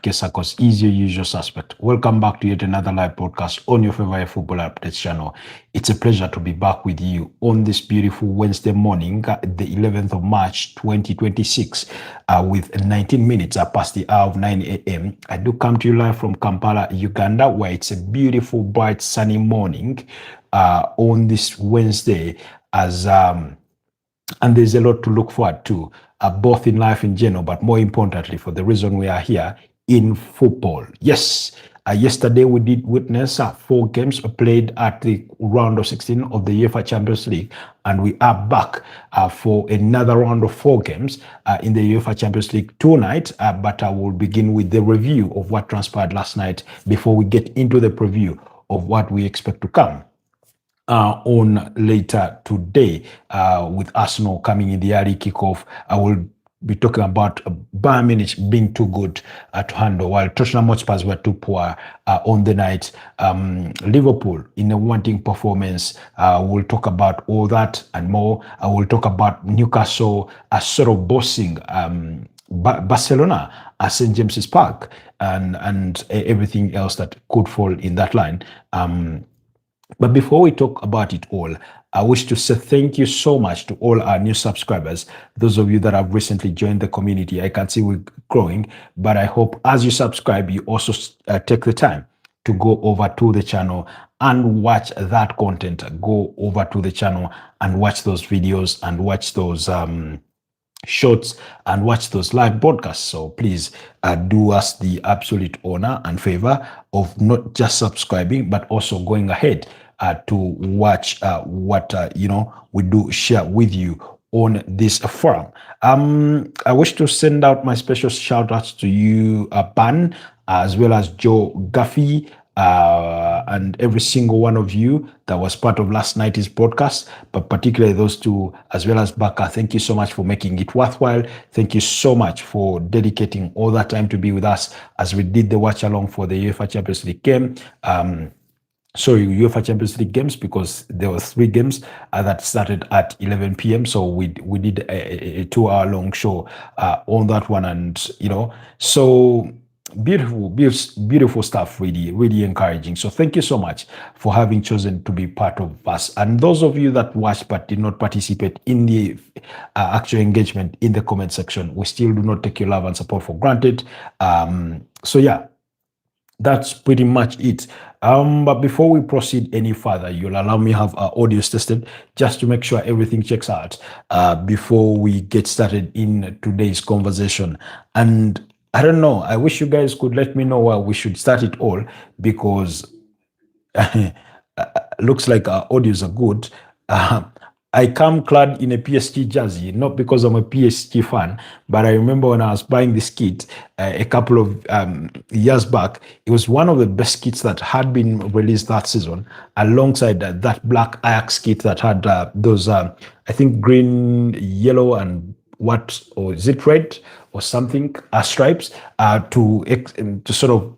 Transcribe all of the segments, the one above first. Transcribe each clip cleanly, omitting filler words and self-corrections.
Kesakos is your usual suspect. Welcome back to yet another live podcast on your favorite football updates channel. It's a pleasure to be back with you on this beautiful Wednesday morning, the 11th of March 2026, with 19 minutes past the hour of 9 a.m. I do come to you live from Kampala, Uganda, where it's a beautiful, bright, sunny morning on this Wednesday and there's a lot to look forward to, both in life in general, but more importantly, for the reason we are here, in football. Yes, yesterday we did witness 4 games played at the round of 16 of the UEFA Champions League, and we are back for another round of 4 games in the UEFA Champions League tonight, but I will begin with the review of what transpired last night before we get into the preview of what we expect to come on later today, with Arsenal coming in the early kickoff. I will be talking about Bayern Munich being too good to handle, while Tottenham Hotspurs were too poor on the night. Liverpool in a wanting performance. We'll talk about all that and more. I will talk about Newcastle sort of bossing Barcelona at St. James's Park and everything else that could fall in that line. But before we talk about it all, I wish to say thank you so much to all our new subscribers, those of you that have recently joined the community. I can see we're growing, but I hope as you subscribe, you also take the time to go over to the channel and watch that content. Go over to the channel and watch those videos and watch those shorts and watch those live broadcasts. So please do us the absolute honor and favor of not just subscribing, but also going ahead to watch what we do share with you on this forum. I wish to send out my special shout outs to you, Ban, as well as Joe Guffey, and every single one of you that was part of last night's broadcast, but particularly those two, as well as Baka. Thank you so much for making it worthwhile. Thank you so much for dedicating all that time to be with us as we did the watch along for the UEFA Champions League game. UEFA Champions League games, because there were 3 games that started at 11 p.m. So we did a 2-hour long show on that one, and so beautiful stuff. Really encouraging. So thank you so much for having chosen to be part of us. And those of you that watched but did not participate in the actual engagement in the comment section, we still do not take your love and support for granted. So yeah, that's pretty much it. But before we proceed any further, you'll allow me to have our audios tested just to make sure everything checks out before we get started in today's conversation. And I don't know, I wish you guys could let me know where we should start it all, because looks like our audios are good. I come clad in a PSG jersey, not because I'm a PSG fan, but I remember when I was buying this kit a couple of years back, it was one of the best kits that had been released that season, alongside that black Ajax kit that had those, I think, green, yellow, and or is it red or something, stripes, to sort of,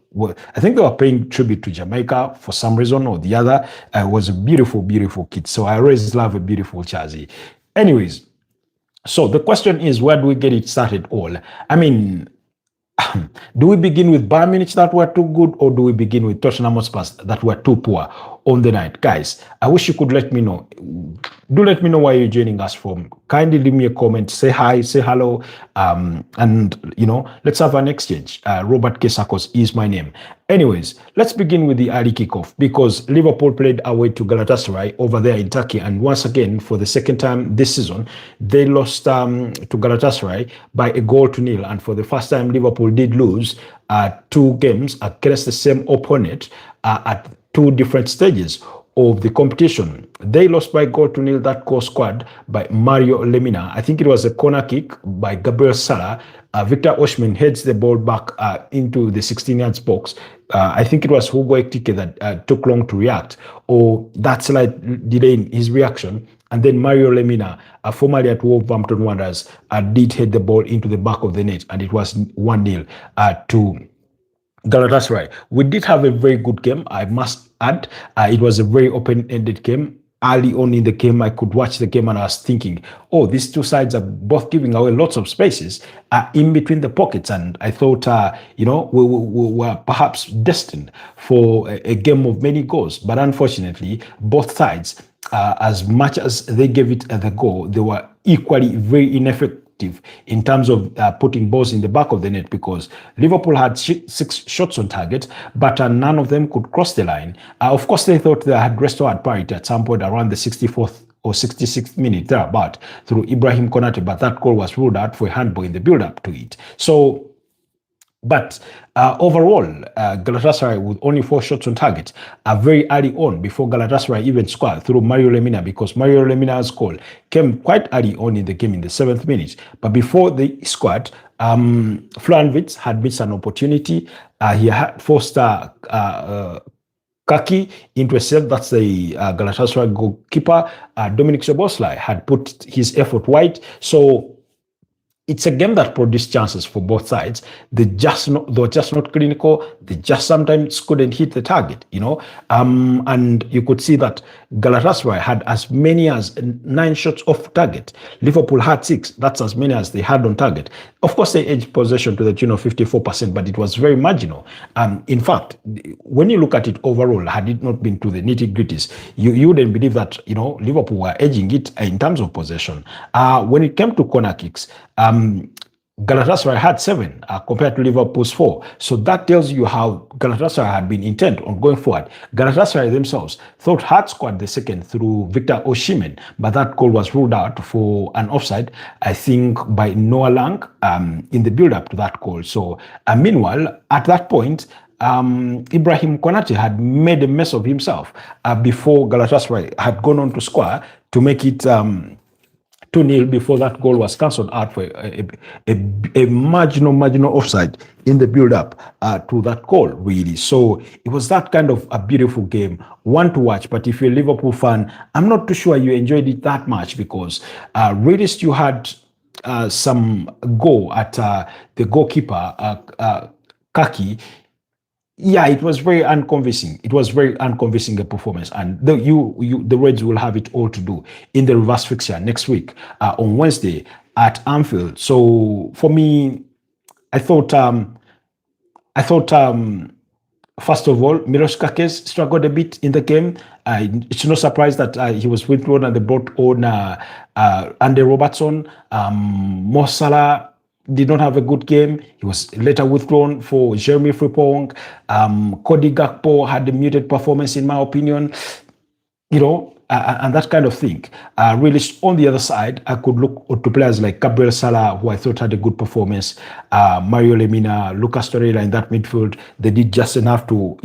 I think they were paying tribute to Jamaica for some reason or the other. It was a beautiful kit. So I always love a beautiful jersey. Anyways, so the question is, where do we get it started all? I mean, do we begin with Bayern Munich that were too good, or do we begin with Tottenham Hotspurs that were too poor on the night? Guys, I wish you could let me know. Do let me know where you're joining us from. Kindly leave me a comment, say hi, say hello, and let's have an exchange. Robert Kesakos is my name. Anyways, let's begin with the early kickoff, because Liverpool played away to Galatasaray over there in Turkey, and once again, for the second time this season, they lost to Galatasaray by 1-0, and for the first time, Liverpool did lose 2 games against the same opponent at 2 different stages of the competition. They lost by 1-0, that goal scored by Mario Lemina. I think it was a corner kick by Gabriel Sara. Victor Osimhen heads the ball back into the 16-yard box. I think it was Hugo Ekitike that took long to react, or that slight delay in his reaction. And then Mario Lemina, formerly at Wolverhampton Wanderers, did head the ball into the back of the net, and it was 1-0 to Galatasaray. We did have a very good game, I must add. It was a very open-ended game. early on in the game, I could watch the game and I was thinking, oh, these two sides are both giving away lots of spaces in between the pockets. And I thought, we were perhaps destined for a game of many goals. But unfortunately, both sides, as much as they gave it the goal, they were equally very ineffective in terms of putting balls in the back of the net, because Liverpool had 6 shots on target, but none of them could cross the line. Of course, they thought they had restored parity at some point around the 64th or 66th minute thereabout through Ibrahim Konate, but that goal was ruled out for a handball in the build-up to it. So, but overall, Galatasaray with only 4 shots on target very early on, before Galatasaray even scored through Mario Lemina, because Mario Lemina's goal came quite early on in the game in the 7th minute. But before they scored, Florian Wirtz had missed an opportunity. He had forced Kaki into a save. That's the Galatasaray goalkeeper. Dominic Szoboszlai had put his effort wide. So it's a game that produced chances for both sides. They were just not clinical. They just sometimes couldn't hit the target, and you could see that Galatasaray had as many as 9 shots off target. Liverpool had 6. That's as many as they had on target. Of course, they edged possession to the tune of 54%, but it was very marginal. In fact, when you look at it overall, had it not been to the nitty-gritties, you wouldn't believe that, Liverpool were edging it in terms of possession. When it came to corner kicks, Galatasaray had 7 compared to Liverpool's 4. So that tells you how Galatasaray had been intent on going forward. Galatasaray themselves had scored the second through Victor Osimhen, but that goal was ruled out for an offside, I think, by Noah Lang in the build-up to that goal. So meanwhile, at that point, Ibrahim Konate had made a mess of himself before Galatasaray had gone on to score to make it 2-0 before that goal was cancelled out for a marginal offside in the build-up to that goal, really. So it was that kind of a beautiful game, one to watch. But if you're a Liverpool fan, I'm not too sure you enjoyed it that much, because really you had some go at the goalkeeper, Kaki. Yeah, it was very unconvincing. It was very unconvincing a performance, and the Reds will have it all to do in the reverse fixture next week on Wednesday at Anfield. So for me, I thought first of all, Milos Kakes struggled a bit in the game. It's no surprise that he was withdrawn and they brought on Andy Robertson. Mo Salah did not have a good game. He was later withdrawn for Jeremy Frimpong. Cody Gakpo had a muted performance, in my opinion, and that kind of thing. Really, on the other side, I could look to players like Gabriel Sala, who I thought had a good performance, Mario Lemina, Lucas Torreira in that midfield. They did just enough to,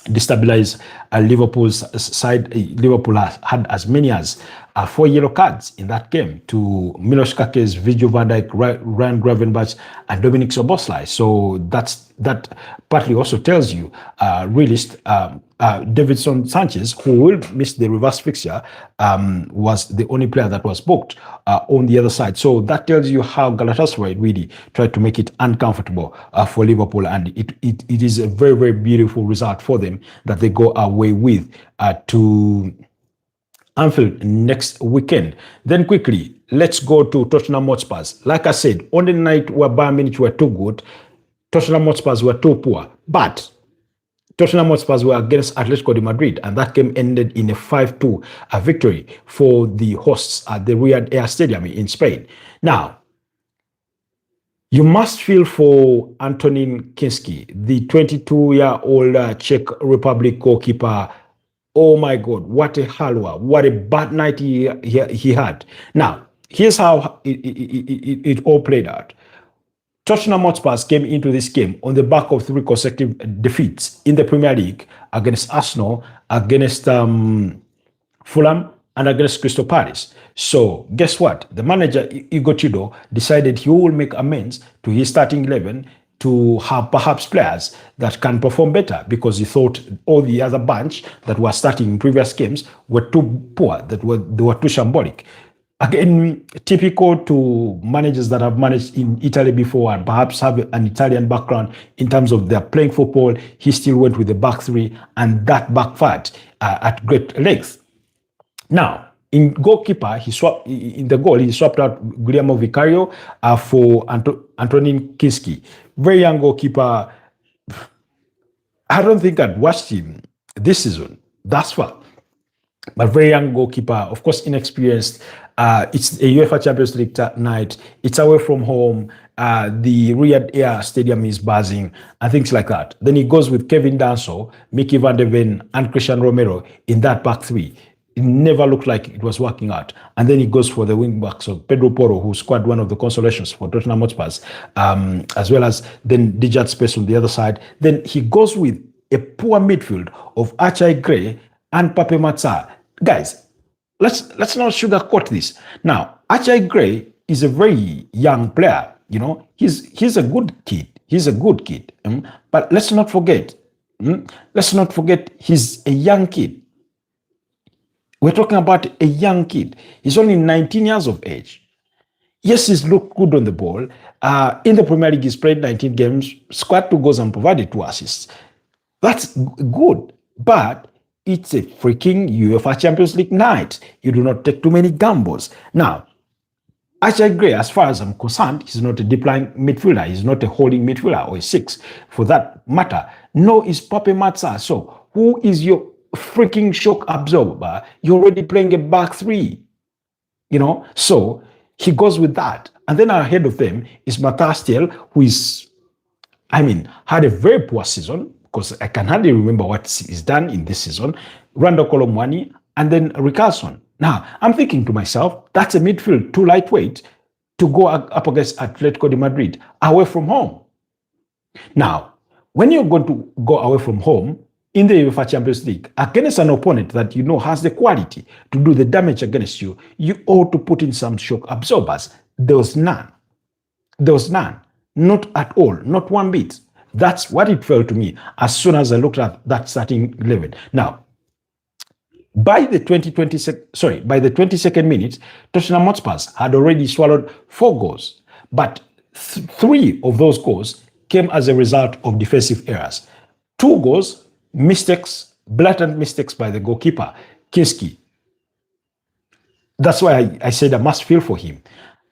destabilize Liverpool's side. Liverpool had as many as 4 yellow cards in that game to Milos Kakes, Virgil van Dijk, Ryan Gravenberch, and Dominic Szoboszlai. So that partly also tells you, Davinson Sanchez, who will miss the reverse fixture, was the only player that was booked on the other side. So that tells you how Galatasaray really tried to make it uncomfortable for Liverpool, and it is a very, very beautiful result for them that they go away with to Anfield next weekend. Then quickly, let's go to Tottenham Hotspur. Like I said, on the night where Bayern Munich were too good, Tottenham Hotspur were too poor. But Tottenham Hotspur were against Atletico de Madrid, and that game ended in a 5-2 victory for the hosts at the Riyadh Air Stadium in Spain. Now, you must feel for Antonin Kinski, the 22-year-old Czech Republic goalkeeper. Oh my God, what a halwa, what a bad night he had. Now, here's how it all played out. Tottenham Hotspur came into this game on the back of 3 consecutive defeats in the Premier League against Arsenal, against Fulham, and against Crystal Palace. So guess what? The manager, Igor Tudor, decided he will make amends to his starting 11 to have perhaps players that can perform better, because he thought all the other bunch that were starting in previous games were too poor, they were too shambolic. Again, typical to managers that have managed in Italy before and perhaps have an Italian background in terms of their playing football, he still went with the back 3, and that backfired at great length. Now, in goalkeeper, he swapped in the goal. He swapped out Guillermo Vicario for Antonin Kinski, very young goalkeeper. I don't think I'd watched him this season. That's far. But very young goalkeeper, of course, inexperienced. It's a UEFA Champions League night. It's away from home. The Riyadh Air Stadium is buzzing and things like that. Then he goes with Kevin Danso, Mickey van de Ven, and Christian Romero in that back three. It never looked like it was working out. And then he goes for the wing backs of Pedro Porro, who scored one of the consolations for Tottenham Hotspurs, as well as then Dijat Space on the other side. Then he goes with a poor midfield of Achai Gray and Pape Matsar. Guys, let's not sugarcoat this. Now, Achai Gray is a very young player. You know, he's a good kid. He's a good kid. But let's not forget. Let's not forget he's a young kid. We're talking about a young kid. He's only 19 years of age. Yes, he's looked good on the ball. In the Premier League, he's played 19 games, scored 2 goals and provided 2 assists. That's good. But it's a freaking UEFA Champions League night. You do not take too many gambles. Now, Achai Gray, as far as I'm concerned, he's not a deep-lying midfielder. He's not a holding midfielder or a 6 for that matter. No, it's Pape Matsar. So who is your freaking shock absorber? You're already playing a back 3. You know, so he goes with that. And then ahead of them is Matthias Tel, who is, had a very poor season, because I can hardly remember what he's done in this season. Randall Colomwani, and then Ricardson. Now, I'm thinking to myself, that's a midfield too lightweight to go up against Atletico de Madrid, away from home. Now, when you're going to go away from home in the UEFA Champions League against an opponent that you know has the quality to do the damage against you, you ought to put in some shock absorbers. There was none. There was none. Not at all. Not one bit. That's what it felt to me as soon as I looked at that starting 11. Now, by the 22nd minute, Tottenham Hotspurs had already swallowed 4 goals, but 3 of those goals came as a result of defensive errors. 2 goals, mistakes, blatant mistakes by the goalkeeper, Kinski. That's why I said I must feel for him.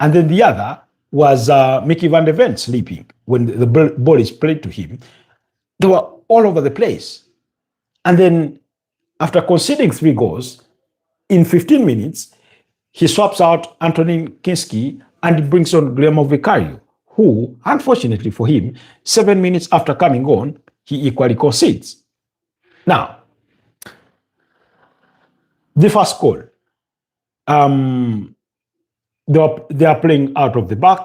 And then the other was Mickey van de Ven sleeping when the ball is played to him. They were all over the place. And then after conceding 3 goals, in 15 minutes, he swaps out Antonin Kinski and he brings on Guillermo Vicario, who, unfortunately for him, 7 minutes after coming on, he equally concedes. Now, the first goal, they are playing out of the back,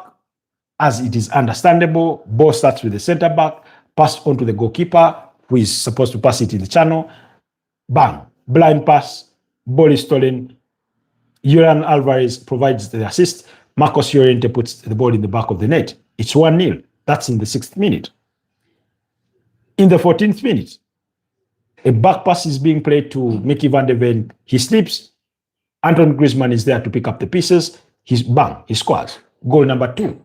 as it is understandable. Ball starts with the center back, passed on to the goalkeeper, who is supposed to pass it in the channel. Bang, blind pass, ball is stolen. Julian Alvarez provides the assist. Marcos Llorente puts the ball in the back of the net. It's 1-0. That's in the 6th minute. In the 14th minute, a back pass is being played to Mickey van de Ven. He slips. Antoine Griezmann is there to pick up the pieces. He scores. Goal number 2.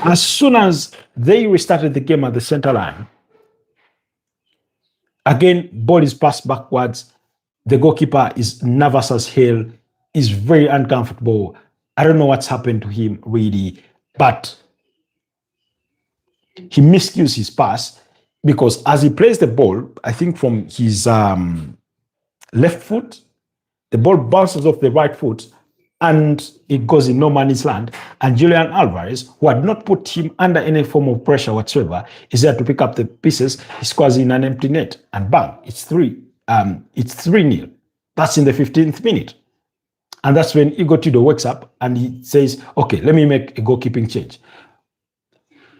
As soon as they restarted the game at the center line, again, ball is passed backwards. The goalkeeper is nervous as hell, is very uncomfortable. I don't know what's happened to him, really, but he miscues his pass because as he plays the ball, I think from his left foot, the ball bounces off the right foot and it goes in no man's land. And Julian Alvarez, who had not put him under any form of pressure whatsoever, is there to pick up the pieces. He scores in an empty net, and bang, it's 3-0. That's in the 15th minute. And that's when Igor Tudor wakes up and he says, okay, let me make a goalkeeping change.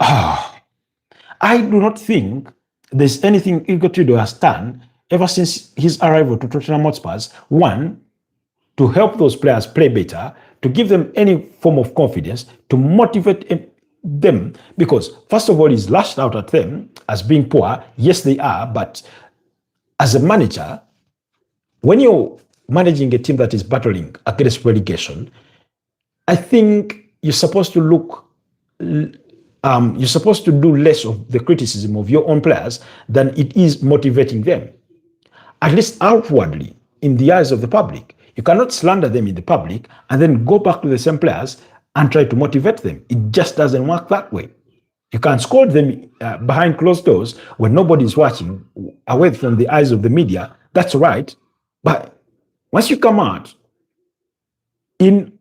I do not think there's anything Igor Tudor has done ever since his arrival to Tottenham Hotspurs. One, to help those players play better, to give them any form of confidence, to motivate them. Because, first of all, he's lashed out at them as being poor. Yes, they are, but as a manager, when you're managing a team that is battling against relegation, I think you're supposed to you're supposed to do less of the criticism of your own players than it is motivating them. At least outwardly, in the eyes of the public. You cannot slander them in the public and then go back to the same players and try to motivate them. It just doesn't work that way. You can scold them behind closed doors when nobody's watching, away from the eyes of the media. That's right. But once you come out in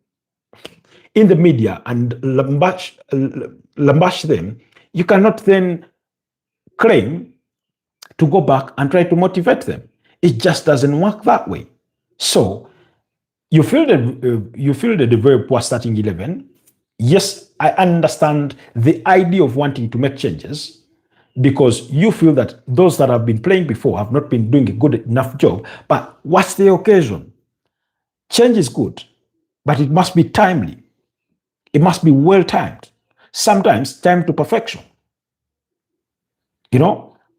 the media and lambash them, you cannot then claim to go back and try to motivate them. It just doesn't work that way. So you fielded a very poor starting 11. Yes, I understand the idea of wanting to make changes because you feel that those that have been playing before have not been doing a good enough job. But what's the occasion? Change is good, but it must be timely. It must be well timed. Sometimes timed to perfection.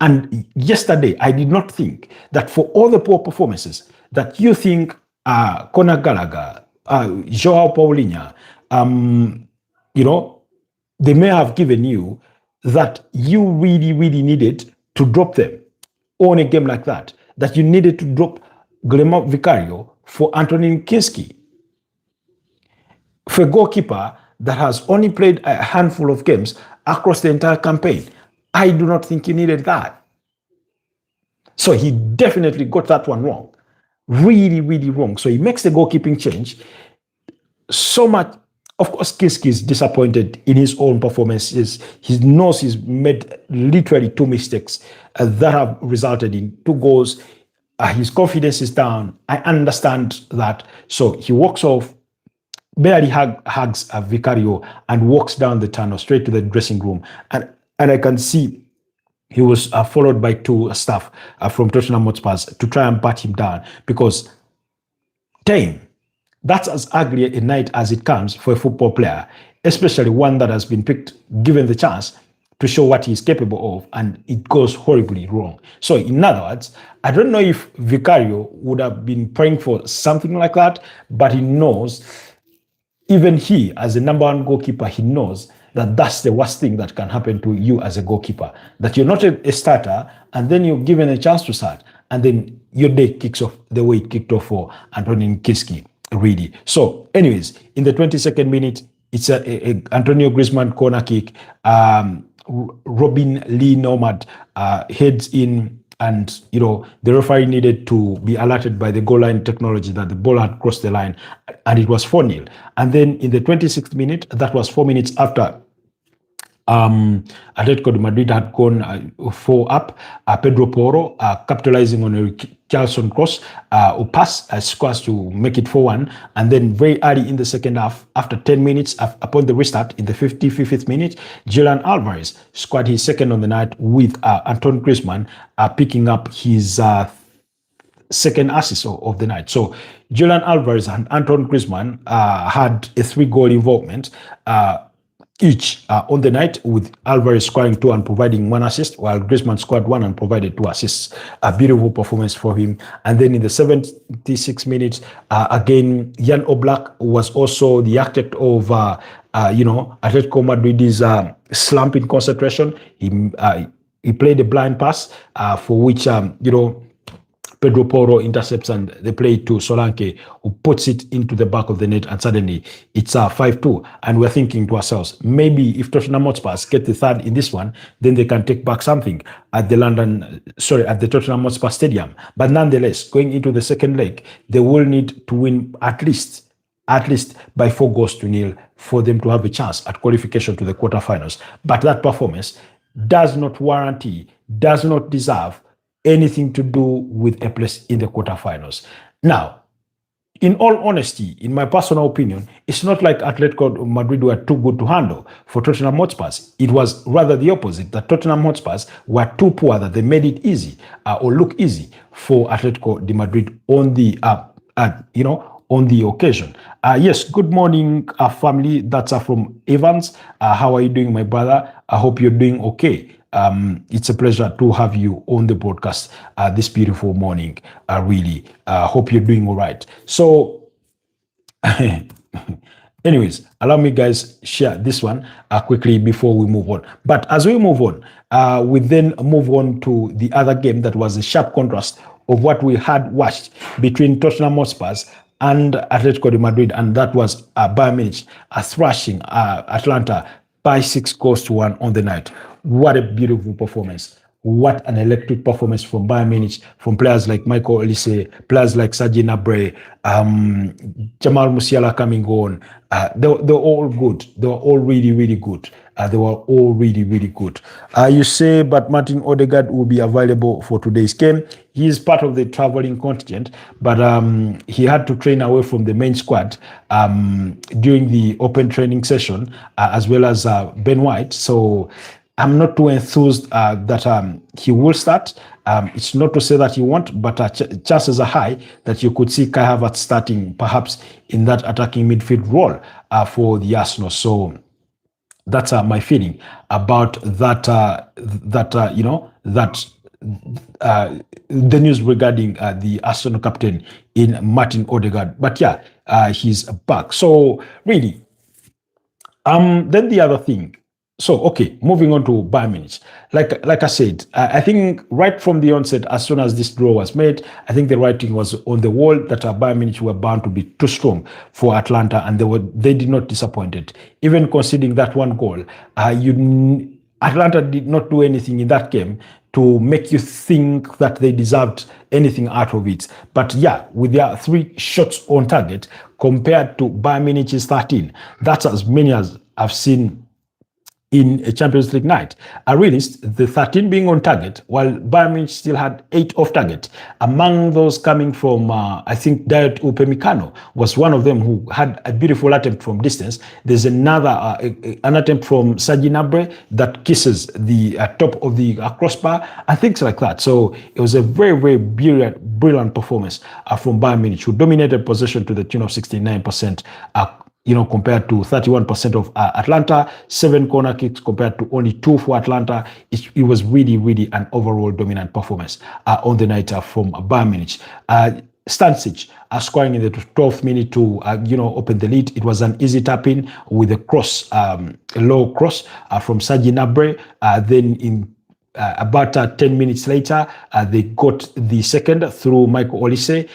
And yesterday, I did not think that for all the poor performances that you think Conor Gallagher, Joao Paulinho, they may have given you, that you really, really needed to drop them on a game like that you needed to drop Guillermo Vicario for Anthony Kinski. For a goalkeeper that has only played a handful of games across the entire campaign, I do not think he needed that. So he definitely got that one wrong. Really, really wrong. So he makes the goalkeeping change so much. Of course, Kinski is disappointed in his own performances. He knows he's made literally 2 mistakes that have resulted in 2 goals. His confidence is down. I understand that. So he walks off, barely hugs Vicario, and walks down the tunnel straight to the dressing room. And I can see he was followed by 2 staff from Tottenham Hotspur to try and pat him down because, damn, that's as ugly a night as it comes for a football player, especially one that has been picked, given the chance to show what he's capable of, and it goes horribly wrong. So in other words, I don't know if Vicario would have been praying for something like that, but he knows, even he, as the number 1 goalkeeper, he knows that that's the worst thing that can happen to you as a goalkeeper, that you're not a starter, and then you're given a chance to start, and then your day kicks off the way it kicked off for Anthony Kinski. Really. So, anyways, in the 22nd minute, it's a Antonio Griezmann corner kick. Robin Lee Nomad heads in, and the referee needed to be alerted by the goal line technology that the ball had crossed the line, and it was 4-0. And then in the 26th minute, that was 4 minutes after Atletico de Madrid had gone 4 up. Pedro Porro capitalizing on a Charleston cross, pass scores to make it 4-1. And then very early in the second half, after 10 minutes upon the restart, in the 55th minute, Julian Alvarez scored his second on the night with Antoine Griezmann picking up his second assist of the night. So Julian Alvarez and Antoine Griezmann had a 3-goal involvement each on the night, with Alvarez scoring 2 and providing 1 assist, while Griezmann scored 1 and provided 2 assists. A beautiful performance for him. And then in the 76 minutes, again, Jan Oblak was also the architect of, Atletico Madrid's slump in concentration. He played a blind pass for which, Pedro Porro intercepts, and they play to Solanke, who puts it into the back of the net, and suddenly it's 5-2. And we're thinking to ourselves, maybe if Tottenham Hotspur get the 3rd in this one, then they can take back something at the Tottenham Hotspur Stadium. But nonetheless, going into the second leg, they will need to win at least by 4-0 for them to have a chance at qualification to the quarterfinals. But that performance does not warranty, does not deserve anything to do with a place in the quarterfinals. Now, in all honesty, in my personal opinion, it's not like Atletico Madrid were too good to handle for Tottenham Hotspur. It was rather the opposite, that Tottenham Hotspur were too poor that they made it easy or look easy for Atletico de Madrid on the on the occasion. Yes, good morning, family. That's from Evans. How are you doing, my brother? I hope you're doing okay. It's a pleasure to have you on the broadcast this beautiful morning. Really hope you're doing all right. So anyways, allow me guys share this one quickly before we move on. But as we move on, we then move on to the other game that was a sharp contrast of what we had watched between Tottenham Hotspurs and Atletico de Madrid, and that was Bayern Munich thrashing Atlanta by 6-1 on the night. What a beautiful performance. What an electric performance from Bayern Munich, from players like Michael Olise, players like Serge Gnabry, Jamal Musiala coming on. They're all good. They were all really, really good. They were all really, really good. You say, but Martin Odegaard will be available for today's game. He is part of the traveling contingent, but he had to train away from the main squad during the open training session, as well as Ben White. So I'm not too enthused that he will start. It's not to say that he won't, but chances are high that you could see Kai Havertz starting perhaps in that attacking midfield role for the Arsenal. So that's my feeling about that. The news regarding the Arsenal captain in Martin Odegaard. But yeah, he's back. So really, then the other thing. So, okay, moving on to Bayern Munich. Like I said, I think right from the onset, as soon as this draw was made, I think the writing was on the wall that Bayern Munich were bound to be too strong for Atlanta, and they did not disappoint it. Even conceding that one goal, Atlanta did not do anything in that game to make you think that they deserved anything out of it. But yeah, with their 3 shots on target compared to Bayern Munich's 13, that's as many as I've seen in a Champions League night. I realized the 13 being on target, while Bayern Munich still had 8 off target. Among those coming from, I think Dayot Upamecano was one of them who had a beautiful attempt from distance. There's another, an attempt from Serge Gnabry that kisses the top of the crossbar and things like that. So it was a very, very brilliant performance from Bayern Munich, who dominated possession to the tune of 69%. Compared to 31% of Atlanta, 7 corner kicks compared to only 2 for Atlanta. It was really, really an overall dominant performance on the night from Bayern Munich. Stanisic scoring in the 12th minute to open the lead. It was an easy tap-in with a cross, a low cross from Serge Gnabry. Then in about 10 minutes later, they got the second through Michael Olise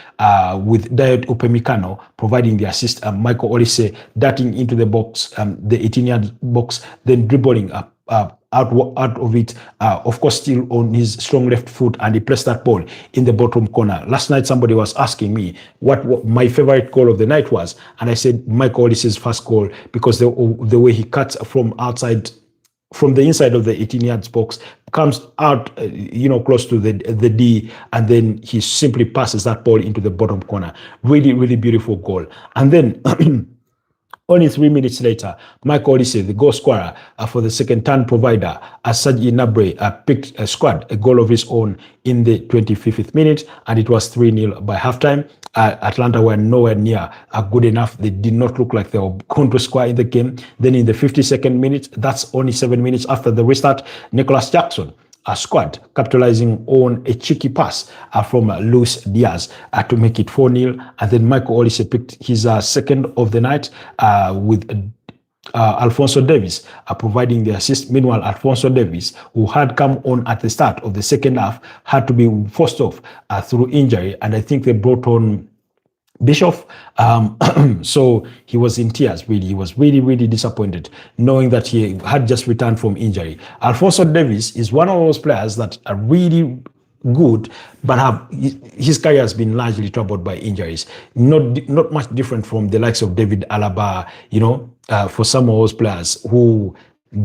with Dayot Upamecano providing the assist. Michael Olise darting into the box, the 18-yard box, then dribbling out of it, of course, still on his strong left foot, and he pressed that ball in the bottom corner. Last night, somebody was asking me what my favorite goal of the night was, and I said Michael Olise's first goal, because the way he cuts from the inside of the 18-yard box, comes out, close to the D, and then he simply passes that ball into the bottom corner. Really, really beautiful goal. And then only 3 minutes later, Michael Olise, the goal scorer for the second turn provider, Serge Gnabry picked a goal of his own in the 25th minute, and it was 3-0 by halftime. Atlanta were nowhere near good enough. They did not look like they were going to score in the game. Then in the 52nd minute, that's only 7 minutes after the restart, Nicholas Jackson squad, capitalizing on a cheeky pass from Luis Diaz to make it 4-0. And then Michael Olise picked his second of the night with Alphonso Davies providing the assist. Meanwhile, Alphonso Davies, who had come on at the start of the second half, had to be forced off through injury. And I think they brought on Bishop, so he was in tears, really. He was really, really disappointed knowing that he had just returned from injury. Alphonso Davies is one of those players that are really good, but his career has been largely troubled by injuries. Not much different from the likes of David Alaba, for some of those players who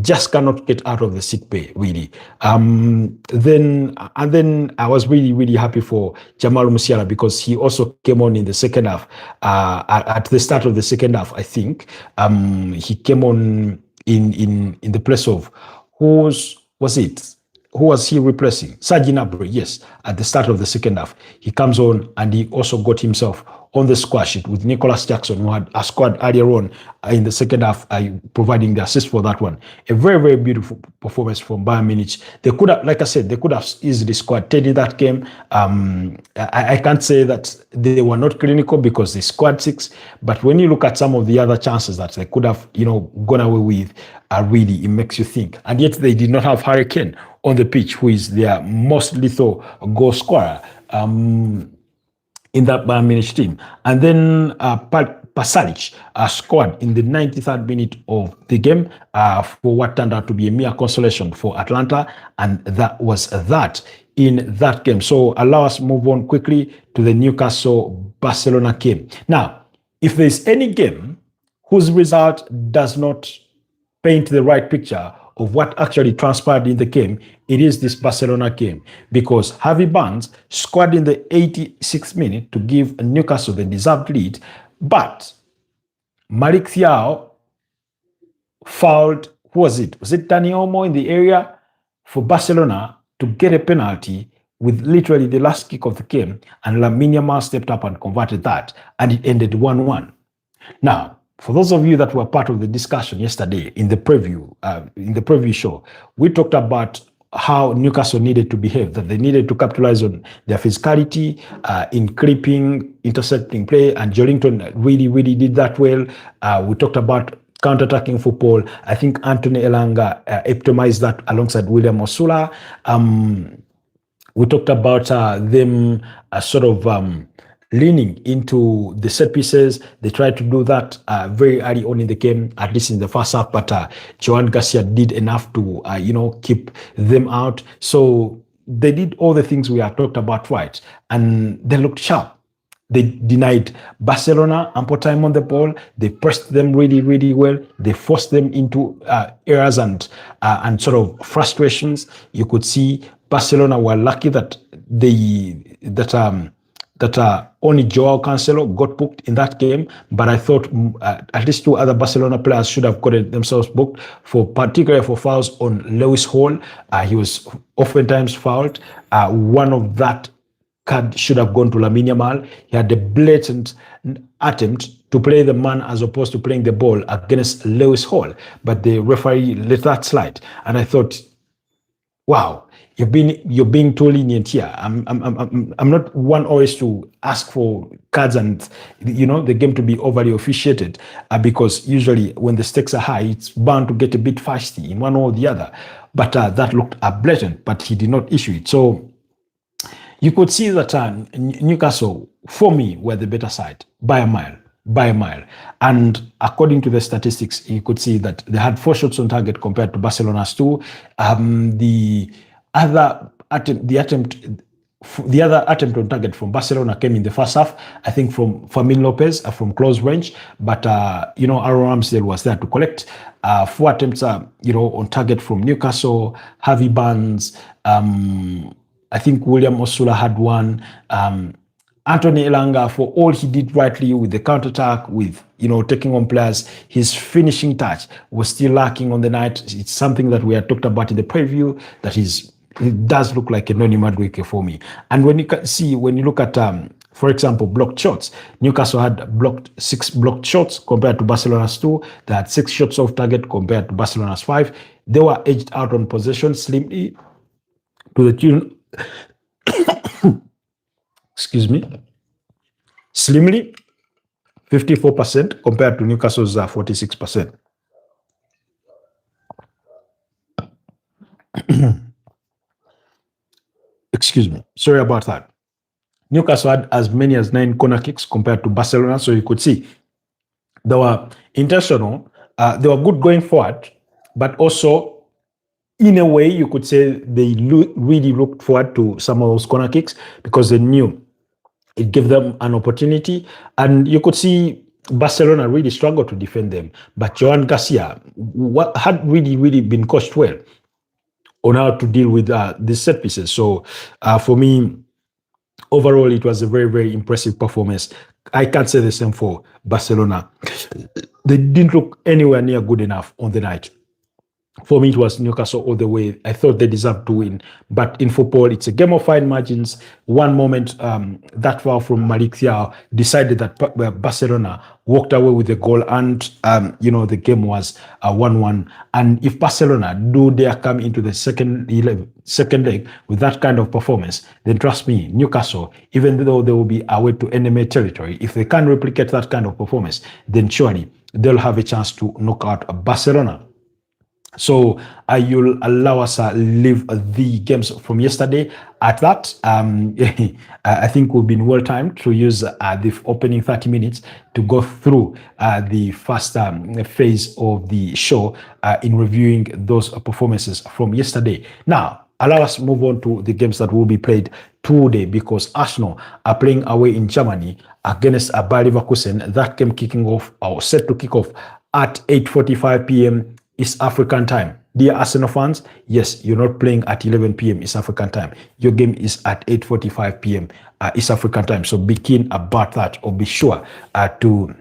just cannot get out of the sick bay, really. Then I was really, really happy for Jamal Musiala, because he also came on in the second half. At the start of the second half, I think he came on in the place of who was he replacing? Serge Gnabry, yes, at the start of the second half. He comes on and he also got himself on the score sheet with Nicholas Jackson, who had scored earlier on in the second half, providing the assist for that one. A very, very beautiful performance from Bayern Munich. They could have, like I said, they could have easily scored 10 in that game. I can't say that they were not clinical because they scored 6, but when you look at some of the other chances that they could have, gone away with, really, it makes you think. And yet they did not have Harry Kane, on the pitch, who is their most lethal goal scorer in that Bayern Munich team. And then Pasalic scored in the 93rd minute of the game for what turned out to be a mere consolation for Atlanta, and that was that in that game. So allow us move on quickly to the Newcastle-Barcelona game. Now, if there's any game whose result does not paint the right picture of what actually transpired in the game, it is this Barcelona game, because Javi Barnes scored in the 86th minute to give Newcastle the deserved lead, but Malik Thiaw fouled, who was it? Was it Dani Olmo in the area for Barcelona to get a penalty with literally the last kick of the game, and Lamine Yamal stepped up and converted that, and it ended 1-1. Now, for those of you that were part of the discussion yesterday in the preview show, we talked about how Newcastle needed to behave, that they needed to capitalize on their physicality in creeping, intercepting play, and Joelinton really did that well. We talked about counter-attacking football. I think Anthony Elanga epitomized that alongside William Osula. We talked about them sort of leaning into the set pieces. They tried to do that very early on in the game, at least in the first half, but Joan Garcia did enough to, keep them out. So they did all the things we have talked about right, and they looked sharp. They denied Barcelona ample time on the ball. They pressed them really well. They forced them into errors and sort of frustrations. You could see Barcelona were lucky that only Joao Cancelo got booked in that game, but I thought at least two other Barcelona players should have gotten themselves booked, particularly for fouls on Lewis Hall. He was oftentimes fouled. One of that card should have gone to Lamine Yamal. He had a blatant attempt to play the man as opposed to playing the ball against Lewis Hall, but the referee let that slide. And I thought, wow, you're being too lenient here. I'm not one always to ask for cards and the game to be overly officiated because usually when the stakes are high, it's bound to get a bit feisty in one or the other. But that looked blatant, but he did not issue it. So you could see that Newcastle, for me, were the better side by a mile. And according to the statistics, you could see that they had 4 shots on target compared to Barcelona's 2. The other attempt on target from Barcelona came in the first half, I think from Fermin Lopez from close range, but Aaron Ramsdale was there to collect. 4 attempts on target from Newcastle. Javi Barnes, I think William Osula had 1. Anthony Elanga, for all he did rightly with the counter-attack, with taking on players, his finishing touch was still lacking on the night. It's something that we had talked about in the preview, that it does look like a Noni Madueke for me. And when you look at, for example, blocked shots, Newcastle had 6 blocked shots compared to Barcelona's 2. They had 6 shots off target compared to Barcelona's 5. They were edged out on possession slimly to the tune, slimly 54% compared to Newcastle's 46%. Excuse me. Sorry about that. Newcastle had as many as 9 corner kicks compared to Barcelona, so you could see they were intentional. They were good going forward, but also, in a way, you could say they really looked forward to some of those corner kicks because they knew it gave them an opportunity. And you could see Barcelona really struggled to defend them. But Joan Garcia had really been coached well on how to deal with these set pieces. So for me, overall, it was a very impressive performance. I can't say the same for Barcelona. They didn't look anywhere near good enough on the night. For me, it was Newcastle all the way. I thought they deserved to win. But in football, it's a game of fine margins. One moment, that foul from Malik Thiaw decided that Barcelona walked away with the goal, and the game was 1-1. And if Barcelona do dare come into the second leg with that kind of performance, then trust me, Newcastle, even though they will be away to enemy territory, if they can replicate that kind of performance, then surely they'll have a chance to knock out Barcelona. So you'll allow us leave the games from yesterday at that. I think we've been well timed to use the opening 30 minutes to go through the first phase of the show in reviewing those performances from yesterday. Now, allow us move on to the games that will be played today, because Arsenal are playing away in Germany against Bayer Leverkusen. That game kicking off, or set to kick off at 8:45 p.m. East African time. Dear Arsenal fans, yes, you're not playing at 11 p.m. East African time. Your game is at 8:45 p.m. East African time. So be keen about that, or be sure to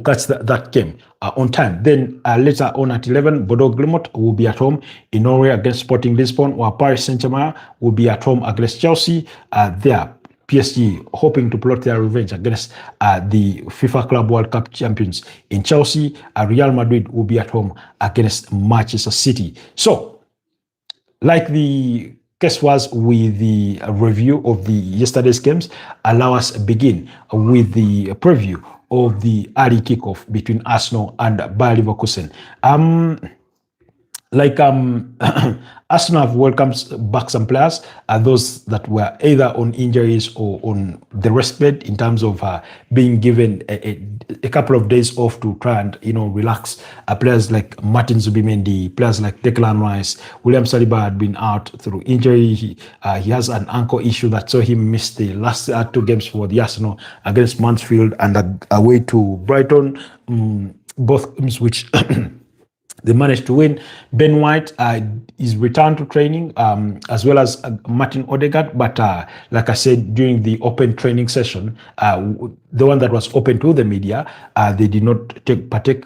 catch that game on time. Then later on at 11, Bordeaux Glimot will be at home in Norway against Sporting Lisbon, while Paris Saint-Germain will be at home against Chelsea. There, PSG hoping to plot their revenge against the FIFA Club World Cup champions in Chelsea. Real Madrid will be at home against Manchester City. So, like the case was with the review of the yesterday's games, allow us begin with the preview of the early kickoff between Arsenal and Bayer Leverkusen. Arsenal have welcomed back some players, those that were either on injuries or on the rest bed, in terms of being given a couple of days off to try and relax. Players like Martin Zubimendi, players like Declan Rice, William Saliba had been out through injury. He has an ankle issue that saw him miss the last two games for the Arsenal against Mansfield and away to Brighton. Both games which they managed to win. Ben White is returned to training, as well as Martin Odegaard. But like I said, during the open training session, the one that was open to the media, they did not partake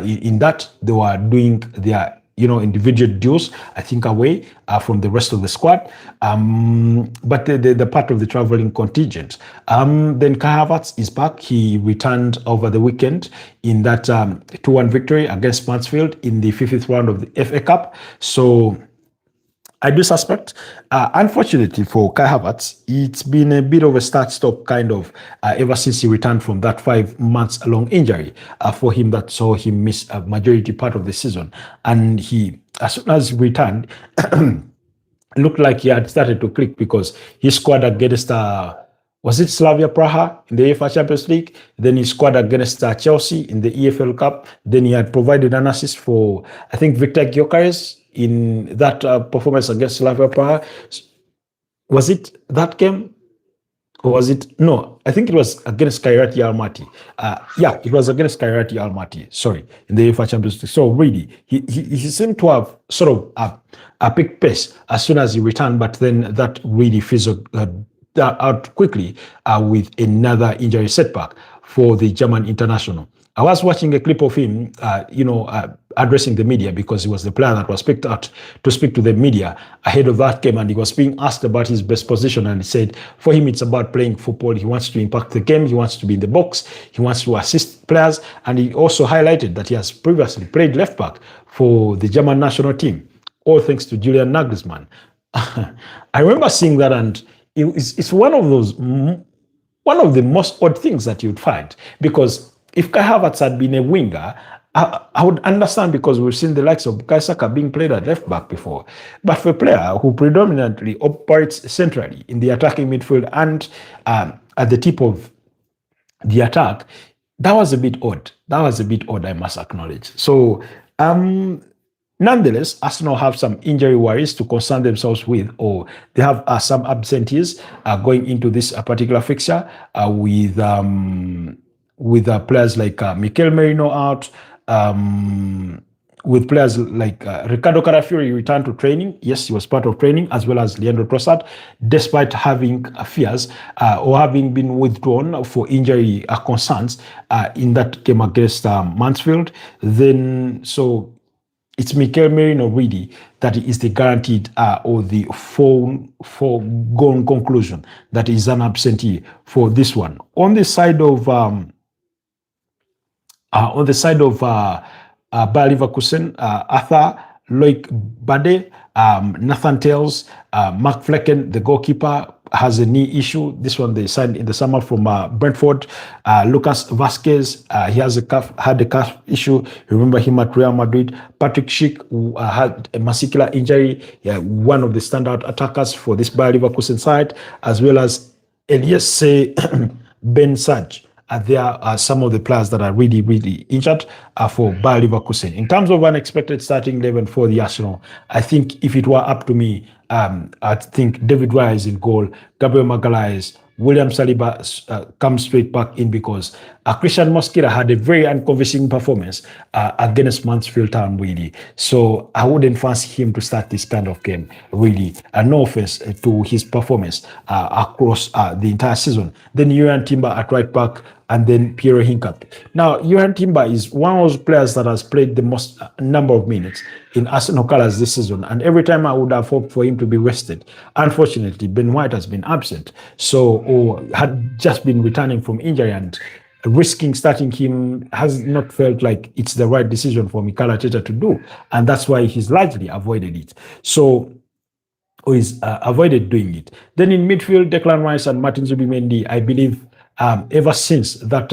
in that. They were doing their individual dues, I think, away from the rest of the squad. But the part of the traveling contingent. Then Kai Havertz is back. He returned over the weekend in that 2-1 victory against Mansfield in the 50th round of the FA Cup. So I do suspect, unfortunately for Kai Havertz, it's been a bit of a start-stop kind of ever since he returned from that 5 months long injury for him that saw him miss a majority part of the season. And he, as soon as he returned, looked like he had started to click, because he scored against was it Slavia Praha in the UEFA Champions League? Then he scored against Chelsea in the EFL Cup. Then he had provided an assist for, I think, Victor Gyökeres in that performance against Slavia Praha. Was it that game? Or was it? No, I think it was against Kairat Almaty. Yeah, it was against Kairat Almaty, sorry, in the UEFA Champions League. So really, he seemed to have sort of a pick pace as soon as he returned, but then that really fizzled out quickly with another injury setback for the German international. I was watching a clip of him, addressing the media, because he was the player that was picked out to speak to the media ahead of that game, and he was being asked about his best position, and he said for him it's about playing football. He wants to impact the game, he wants to be in the box, he wants to assist players, and he also highlighted that he has previously played left back for the German national team, all thanks to Julian Nagelsmann. I remember seeing that, and it's one of the most odd things that you'd find, because if Kai Havertz had been a winger, I would understand, because we've seen the likes of Bukayo Saka being played at left back before. But for a player who predominantly operates centrally in the attacking midfield and at the tip of the attack, that was a bit odd. I must acknowledge. So, nonetheless, Arsenal have some injury worries to concern themselves with, or they have some absentees going into this particular fixture with players like Mikel Merino out, with players like Ricardo Carafiori returned to training. Yes, he was part of training, as well as Leandro Trossard, despite having fears or having been withdrawn for injury concerns in that game against Mansfield. Then, so it's Mikel Merino really that is the guaranteed or the foregone conclusion that is an absentee for this one. On the side of Bayer Leverkusen, Arthur Loic Bade Nathan Tales, Mark Flecken, the goalkeeper, has a knee issue. This one they signed in the summer from Brentford. Lucas Vasquez, he has had a calf issue. Remember him at Real Madrid. Patrick Schick, who had a muscular injury, one of the standout attackers for this Bayer Leverkusen side, as well as Elias Ben Saj. There are some of the players that are really, really injured for Bayer Leverkusen. In terms of unexpected starting 11 for the Arsenal, I think if it were up to me, I think David Raya is in goal, Gabriel Magalhaes, William Saliba comes straight back in because Christian Mosquera had a very unconvincing performance against Mansfield Town, really. So I wouldn't fancy him to start this kind of game, really. No offense to his performance across the entire season. Then Jurriën Timber at right back, and then Piero Hincap. Now, Jurriën Timber is one of those players that has played the most number of minutes in Arsenal colours this season, and every time I would have hoped for him to be rested. Unfortunately, Ben White has been absent, or had just been returning from injury, and risking starting him has not felt like it's the right decision for Mikel Arteta to do, and that's why he's largely avoided it. So, or he's avoided doing it. Then in midfield, Declan Rice and Martin Zubimendi, I believe, ever since that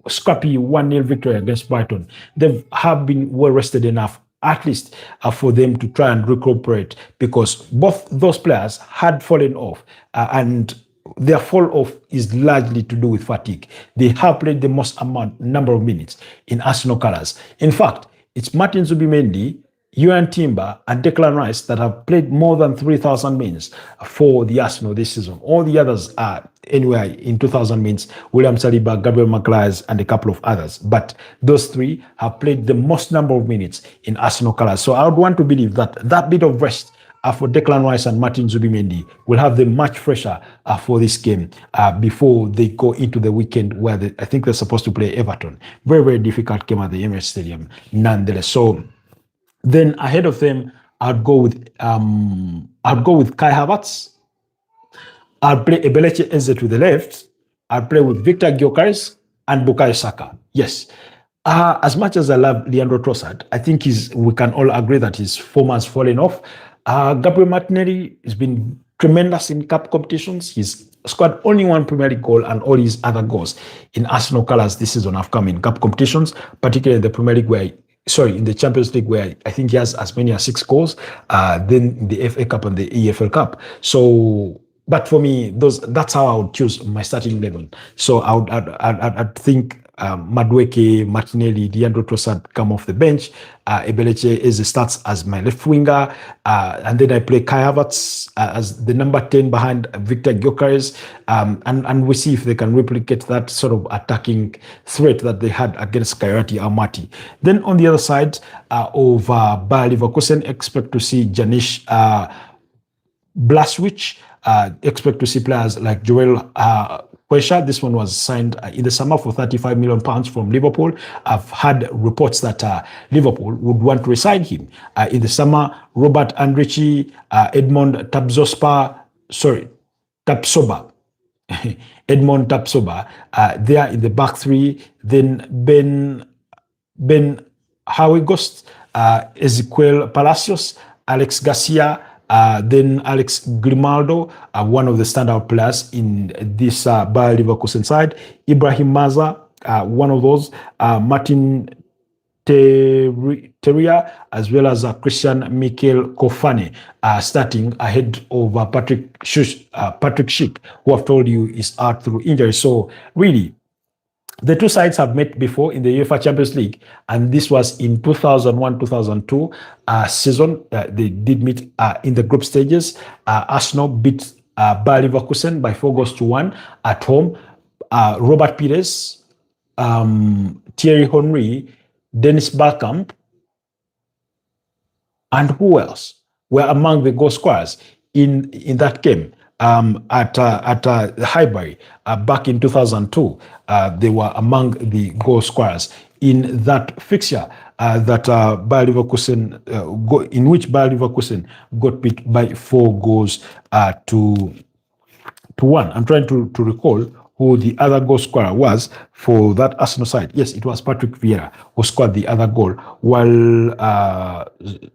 scrappy 1-0 victory against Brighton, they have been well rested enough, at least for them to try and recuperate, because both those players had fallen off, and their fall off is largely to do with fatigue. They have played the most number of minutes in Arsenal colours. In fact, it's Martin Zubimendi, Jurriën Timber, and Declan Rice that have played more than 3,000 minutes for the Arsenal this season. All the others are anywhere in 2,000 minutes: William Saliba, Gabriel Magalhaes, and a couple of others. But those three have played the most number of minutes in Arsenal colours. So I would want to believe that that bit of rest for Declan Rice and Martin Zubimendi will have them much fresher for this game before they go into the weekend, where I think they're supposed to play Everton. Very, very difficult game at the Emirates Stadium, nonetheless. So then ahead of them, I'd go with Kai Havertz. I'll play Ebelechi Eze to the left. I'll play with Victor Gyökeres and Bukayo Saka. Yes. As much as I love Leandro Trossard, I think we can all agree that his form has fallen off. Gabriel Martinelli has been tremendous in cup competitions. He's scored only one Premier League goal, and all his other goals in Arsenal colours this season have come in cup competitions, particularly in the Premier League, in the Champions League, where I think he has as many as 6 goals, then in the FA Cup and the EFL Cup. So, but for me, that's how I would choose my starting 11. So I'd think Madueke, Martinelli, Leandro Trossard come off the bench. Ebelechi Eze starts as my left winger, and then I play Kai Havertz as the number 10 behind Victor Gyökeres, and we see if they can replicate that sort of attacking threat that they had against Kairat Almaty. Then on the other side of Bayer Leverkusen, expect to see Janish Blaswich. Expect to see players like Joel Quaisha. This one was signed in the summer for £35 million from Liverpool. I've had reports that Liverpool would want to resign him in the summer. Robert Andrici, Edmond Tapsoba, Edmond Tapsoba, there in the back three. Then Ben Hawigost, Ezequiel Palacios, Alex Garcia, then Alex Grimaldo, one of the standout players in this Bayer Leverkusen side. Ibrahim Maza, one of those. Martin Teria, as well as Christian Mikel Kofane, starting ahead of Patrick Schick, who I've told you is out through injury. So really, the two sides have met before in the UEFA Champions League, and this was in 2001-2002 season. They did meet in the group stages. Arsenal beat Bayer Leverkusen by 4-1 at home. Robert Pires, Thierry Henry, Dennis Bergkamp, and who else were among the goal scorers in that game? At Highbury back in 2002, they were among the goal scorers in that fixture that Bayer Leverkusen in which Bayer Leverkusen got beat by 4-1. I'm trying to recall who the other goal scorer was for that Arsenal side. Yes, it was Patrick Vieira who scored the other goal, while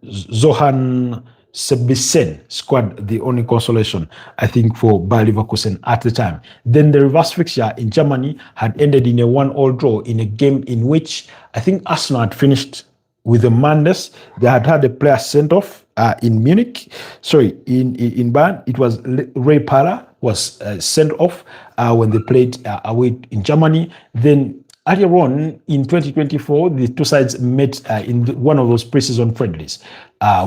Zohan Sebisen scored the only consolation, I think, for Bayer Leverkusen at the time. Then the reverse fixture in Germany had ended in a 1-1 draw in a game in which I think Arsenal had finished with the madness. They had a player sent off in Munich. Sorry, in Bayern, it was Ray Parler was sent off when they played away in Germany. Then earlier on in 2024, the two sides met in one of those preseason friendlies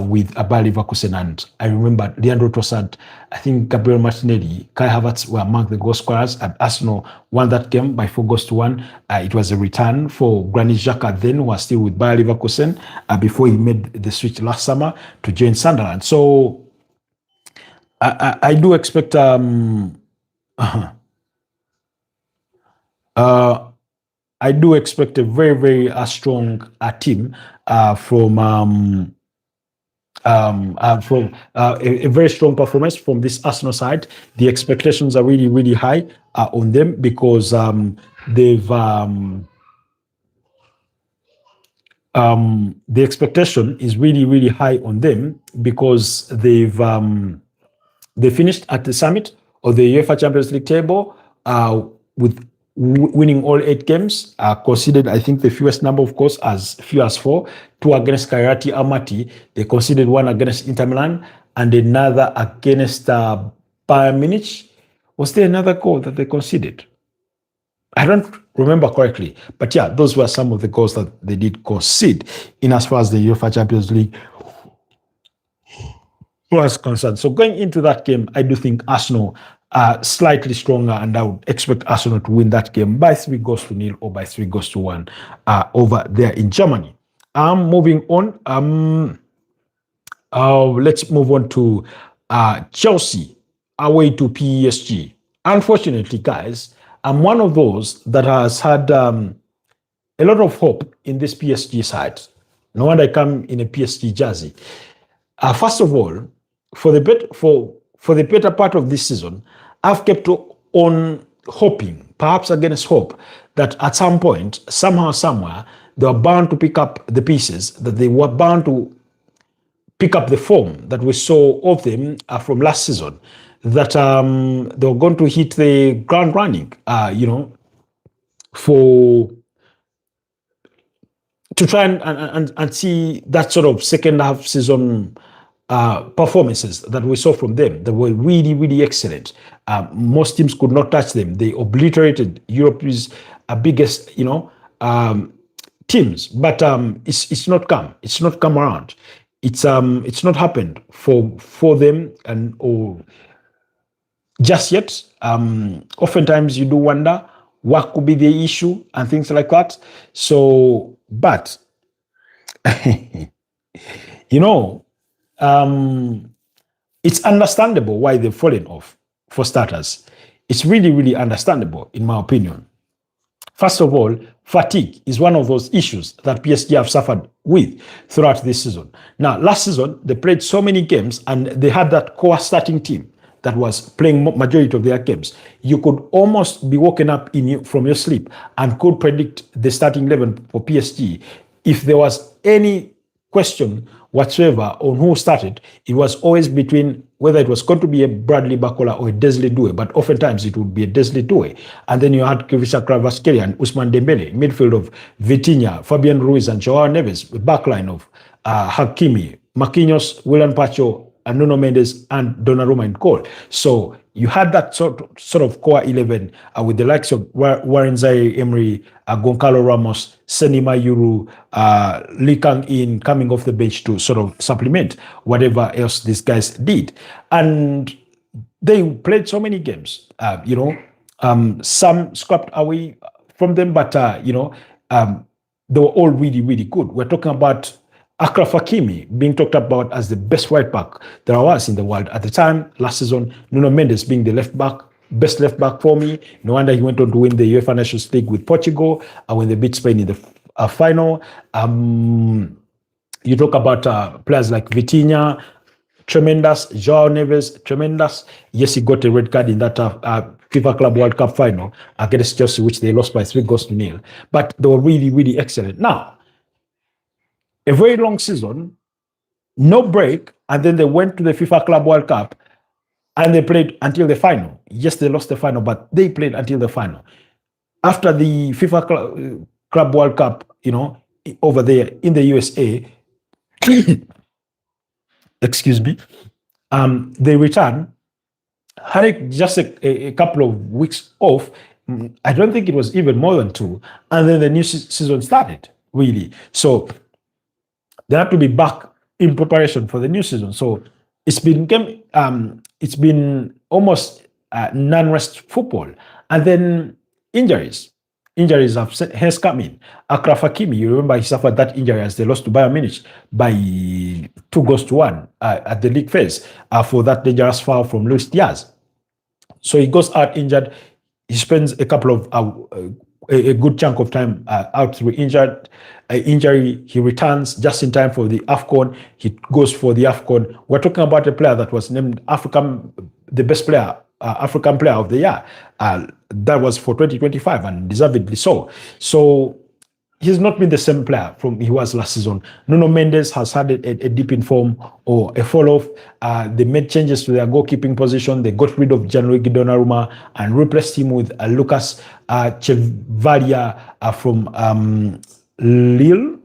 with Bayer Leverkusen, and I remember Leandro Trossard, I think Gabriel Martinelli, Kai Havertz were among the goal scorers, and Arsenal won that game by 4-1. It was a return for Granit Xhaka, then who was still with Bayer Leverkusen before he made the switch last summer to join Sunderland. So I do expect I do expect a very, very strong team from a very strong performance from this Arsenal side. The expectations are really, really high on them because they've the expectation is really, really high on them because they finished at the summit of the UEFA Champions League table with winning all 8 games, considered, I think, the fewest number, of course, as few as 4, 2 against Kairat Almaty. They conceded 1 against Inter Milan and another against Bayern Munich. Was there another goal that they conceded? I don't remember correctly, but yeah, those were some of the goals that they did concede in as far as the UEFA Champions League was concerned. So going into that game, I do think Arsenal are slightly stronger, and I would expect Arsenal to win that game by 3-0 or by 3-1 over there in Germany. Moving on, let's move on to Chelsea away to PSG. Unfortunately, guys, I'm one of those that has had a lot of hope in this PSG side. No wonder I come in a PSG jersey. First of all, for the better part of this season, I've kept on hoping, perhaps against hope, that at some point, somehow, somewhere, they were bound to pick up the pieces, that they were bound to pick up the form that we saw of them from last season, that they were going to hit the ground running, to try and see that sort of second half season performances that we saw from them. They were really, really excellent. Most teams could not touch them. They obliterated Europe's biggest, teams. But it's not come. It's not come around. It's not happened for them or just yet. Oftentimes you do wonder what could be the issue and things like that. So, but it's understandable why they've fallen off, for starters. It's really, really understandable, in my opinion. First of all, fatigue is one of those issues that PSG have suffered with throughout this season. Now, last season, they played so many games and they had that core starting team that was playing majority of their games. You could almost be woken up from your sleep and could predict the starting 11 for PSG. If there was any question whatsoever on who started, it was always between whether it was going to be a Bradley Bakola or a Desli Doué, but oftentimes it would be a Desli Doué. And then you had Kivisa Kvaratskhelia and Ousmane Dembele, midfield of Vitinha, Fabian Ruiz and Joao Neves, backline of Hakimi, Marquinhos, Willian Pacho, and Nuno Mendes and Donnarumma in goal. So you had that sort of core 11 with the likes of Warren Zaire-Emery, Goncalo Ramos, Seny Mayuru, Lee Kang-in coming off the bench to sort of supplement whatever else these guys did. And they played so many games, some scrapped away from them, but, they were all really, really good. We're talking about Achraf Hakimi being talked about as the best right back there was in the world at the time last season. Nuno Mendes being the best left back for me. No wonder he went on to win the UEFA Nations League with Portugal when they beat Spain in the final. You talk about players like Vitinha, tremendous. Joao Neves, tremendous. Yes, he got a red card in that FIFA Club World Cup final against Chelsea, which they lost by 3-0. But they were really, really excellent. Now, a very long season, no break, and then they went to the FIFA Club World Cup and they played until the final. Yes, they lost the final, but they played until the final. After the FIFA Club World Cup, over there in the USA, excuse me, they returned, had just a couple of weeks off. I don't think it was even more than 2. And then the new season started, really. So they had to be back in preparation for the new season. So it's been almost non-rest football. And then injuries has come in. Akraf Hakimi, you remember he suffered that injury as they lost to Bayern Munich by 2-1 at the league phase for that dangerous foul from Luis Diaz. So he goes out injured. He spends a couple of a good chunk of time out through injury. He returns just in time for the AFCON. He goes for the AFCON. We're talking about a player that was named the best player, African player of the year. That was for 2025 and deservedly so. So he's not been the same player from he was last season. Nuno Mendes has had a dip in form or a fall-off. They made changes to their goalkeeping position. They got rid of Gianluigi Donnarumma and replaced him with Lucas Chevalier from Lille.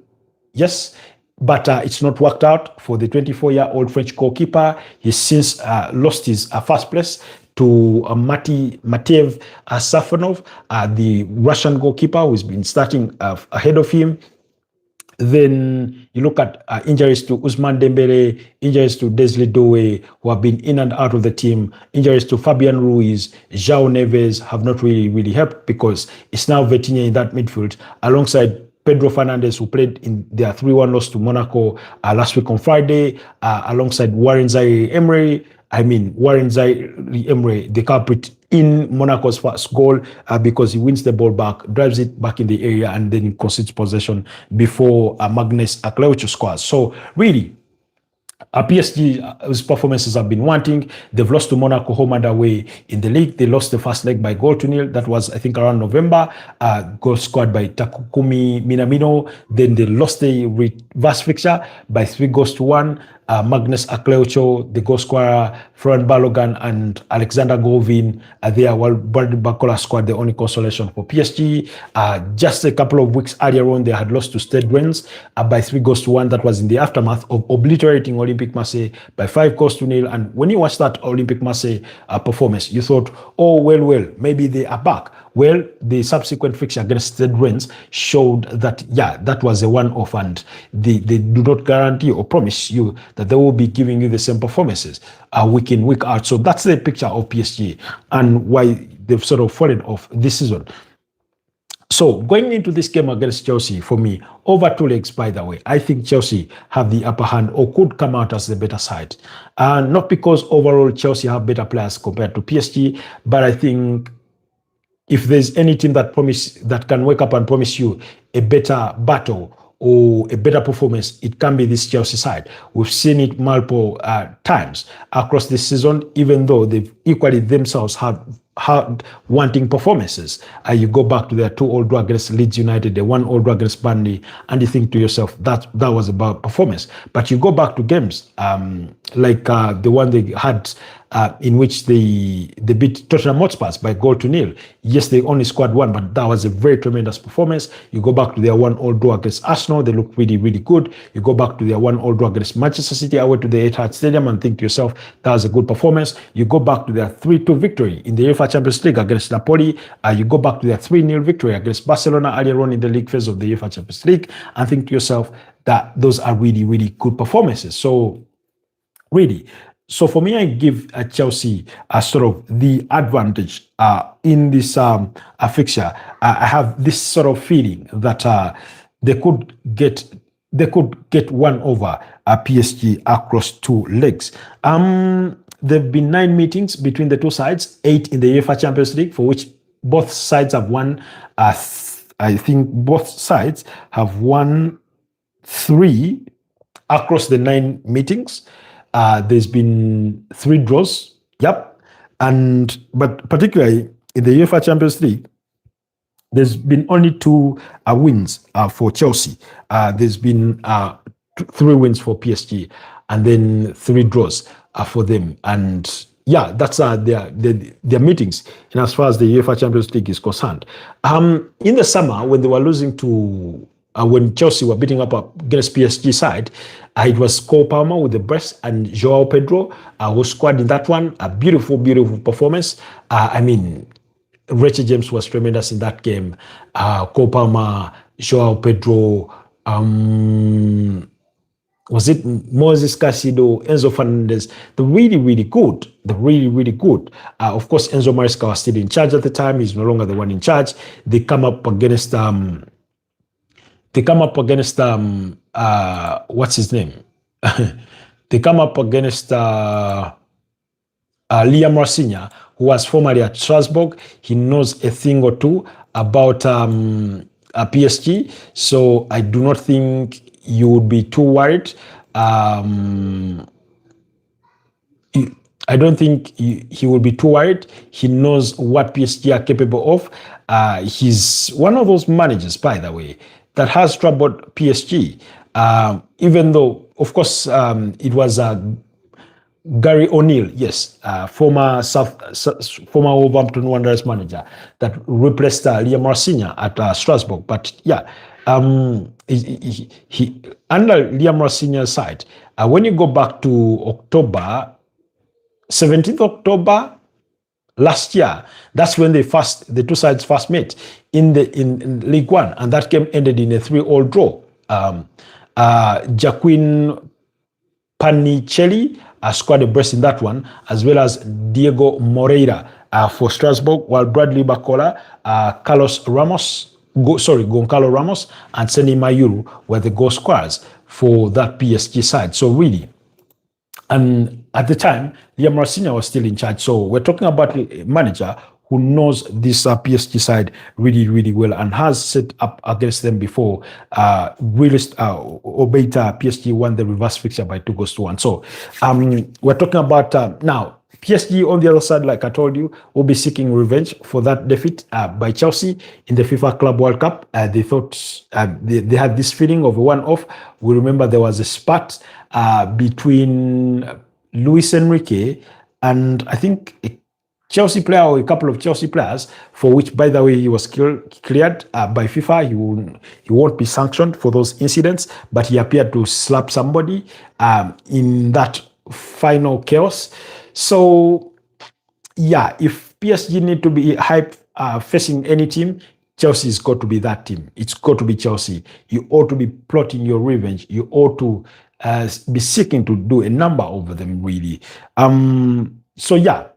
Yes, but it's not worked out for the 24-year-old French goalkeeper. He's since lost his first place to Matev Safonov, the Russian goalkeeper who's been starting ahead of him. Then you look at injuries to Ousmane Dembele, injuries to Desli Doe, who have been in and out of the team, injuries to Fabian Ruiz, João Neves have not really helped because it's now Vitinha in that midfield alongside Pedro Fernandes, who played in their 3-1 loss to Monaco last week on Friday, alongside Warren Zaïre-Emery. Warren Zaïre-Emery, the culprit in Monaco's first goal because he wins the ball back, drives it back in the area, and then concedes possession before Magnus Akleucho scores. So really, PSG's performances have been wanting. They've lost to Monaco home and away in the league. They lost the first leg by 0-0. That was, I think, around November. Goal scored by Takumi Minamino. Then they lost the reverse fixture by 3-1. Magnus Akleucho, the goal scorer, Florian Balogun, and Alexander Govin are there, while Bradley Barcola scored the only consolation for PSG. Just a couple of weeks earlier on, they had lost to Stade Rennes by 3-1. That was in the aftermath of obliterating Olympique Marseille by 5-0. And when you watched that Olympique Marseille performance, you thought, oh, well, maybe they are back. Well, the subsequent fixture against Stade Rennes showed that, that was a one-off, and they do not guarantee or promise you that they will be giving you the same performances week in, week out. So that's the picture of PSG and why they've sort of fallen off this season. So going into this game against Chelsea, for me, over 2 legs, by the way, I think Chelsea have the upper hand or could come out as the better side. Not because overall Chelsea have better players compared to PSG, but I think if there's any team that can wake up and promise you a better battle or a better performance, it can be this Chelsea side. We've seen it multiple times across this season, even though they've equally themselves have hard wanting performances. You go back to their 2-0 draw against Leeds United, the 1-0 draw against Burnley, and you think to yourself that was about performance. But you go back to games like the one they had in which they beat Tottenham Hotspur by 0-0. Yes, they only scored 1, but that was a very tremendous performance. You go back to their 1-0 draw against Arsenal, they look really good. You go back to their 1-0 draw against Manchester City away to the Etihad Stadium and think to yourself, that was a good performance. You go back to their 3-2 victory in the UEFA Champions League against Napoli. You go back to their 3-0 victory against Barcelona earlier on in the league phase of the UEFA Champions League and think to yourself that those are really good performances. So for me, I give Chelsea sort of the advantage in this fixture. I have this sort of feeling that they could get one over PSG across 2 legs. There've been 9 meetings between the 2 sides, 8 in the UEFA Champions League, for which both sides have won. I think both sides have won 3 across the 9 meetings. There's been 3 draws. But particularly in the UEFA Champions League, there's been only two wins for Chelsea. There's been 3 wins for PSG, and then 3 draws for them. And yeah, that's their meetings. And as far as the UEFA Champions League is concerned, in the summer when they were losing to when Chelsea were beating up against PSG side, it was Cole Palmer with the brace and Joao Pedro who scored in that one. A beautiful, beautiful performance. I mean, Richie James was tremendous in that game. Cole Palmer, Joao Pedro, was it Moses Casido, Enzo Fernandez? They're really, really good. They're really, really good. Of course, Enzo Maresca was still in charge at the time. He's no longer the one in charge. They come up against what's his name? They come up against Liam Rosinya, who was formerly at Strasbourg. He knows a thing or two about PSG, so I do not think you would be too worried. I don't think he will be too worried. He knows what PSG are capable of. He's one of those managers, by the way, that has troubled PSG. Even though, of course, it was Gary O'Neill, yes, former Wolverhampton Wanderers manager that replaced Liam Rosinya at Strasbourg. But yeah, he under Liam Rosinya's side, when you go back to October, 17th October last year, that's when the two sides first met in League One, and that game ended in a 3-3 draw. Jacquin Panicelli scored a brace in that one, as well as Diego Moreira for Strasbourg, while Bradley Bacola, Goncalo Ramos, and Seni Mayuru were the goal scorers for that PSG side. So really, and at the time, Liam Rosinya was still in charge. So we're talking about a manager who knows this PSG side really, really well and has set up against them before. Albeit PSG won the reverse fixture by 2-1. So we're talking about now. PSG on the other side, like I told you, will be seeking revenge for that defeat by Chelsea in the FIFA Club World Cup. They thought they had this feeling of a one-off. We remember there was a spat between Luis Enrique and I think a Chelsea player or a couple of Chelsea players, for which, by the way, he was cleared by FIFA. He won't be sanctioned for those incidents, but he appeared to slap somebody in that final chaos. So, yeah, if PSG need to be hype facing any team, Chelsea's got to be that team. It's got to be Chelsea. You ought to be plotting your revenge. You ought to be seeking to do a number over them, really. So, yeah,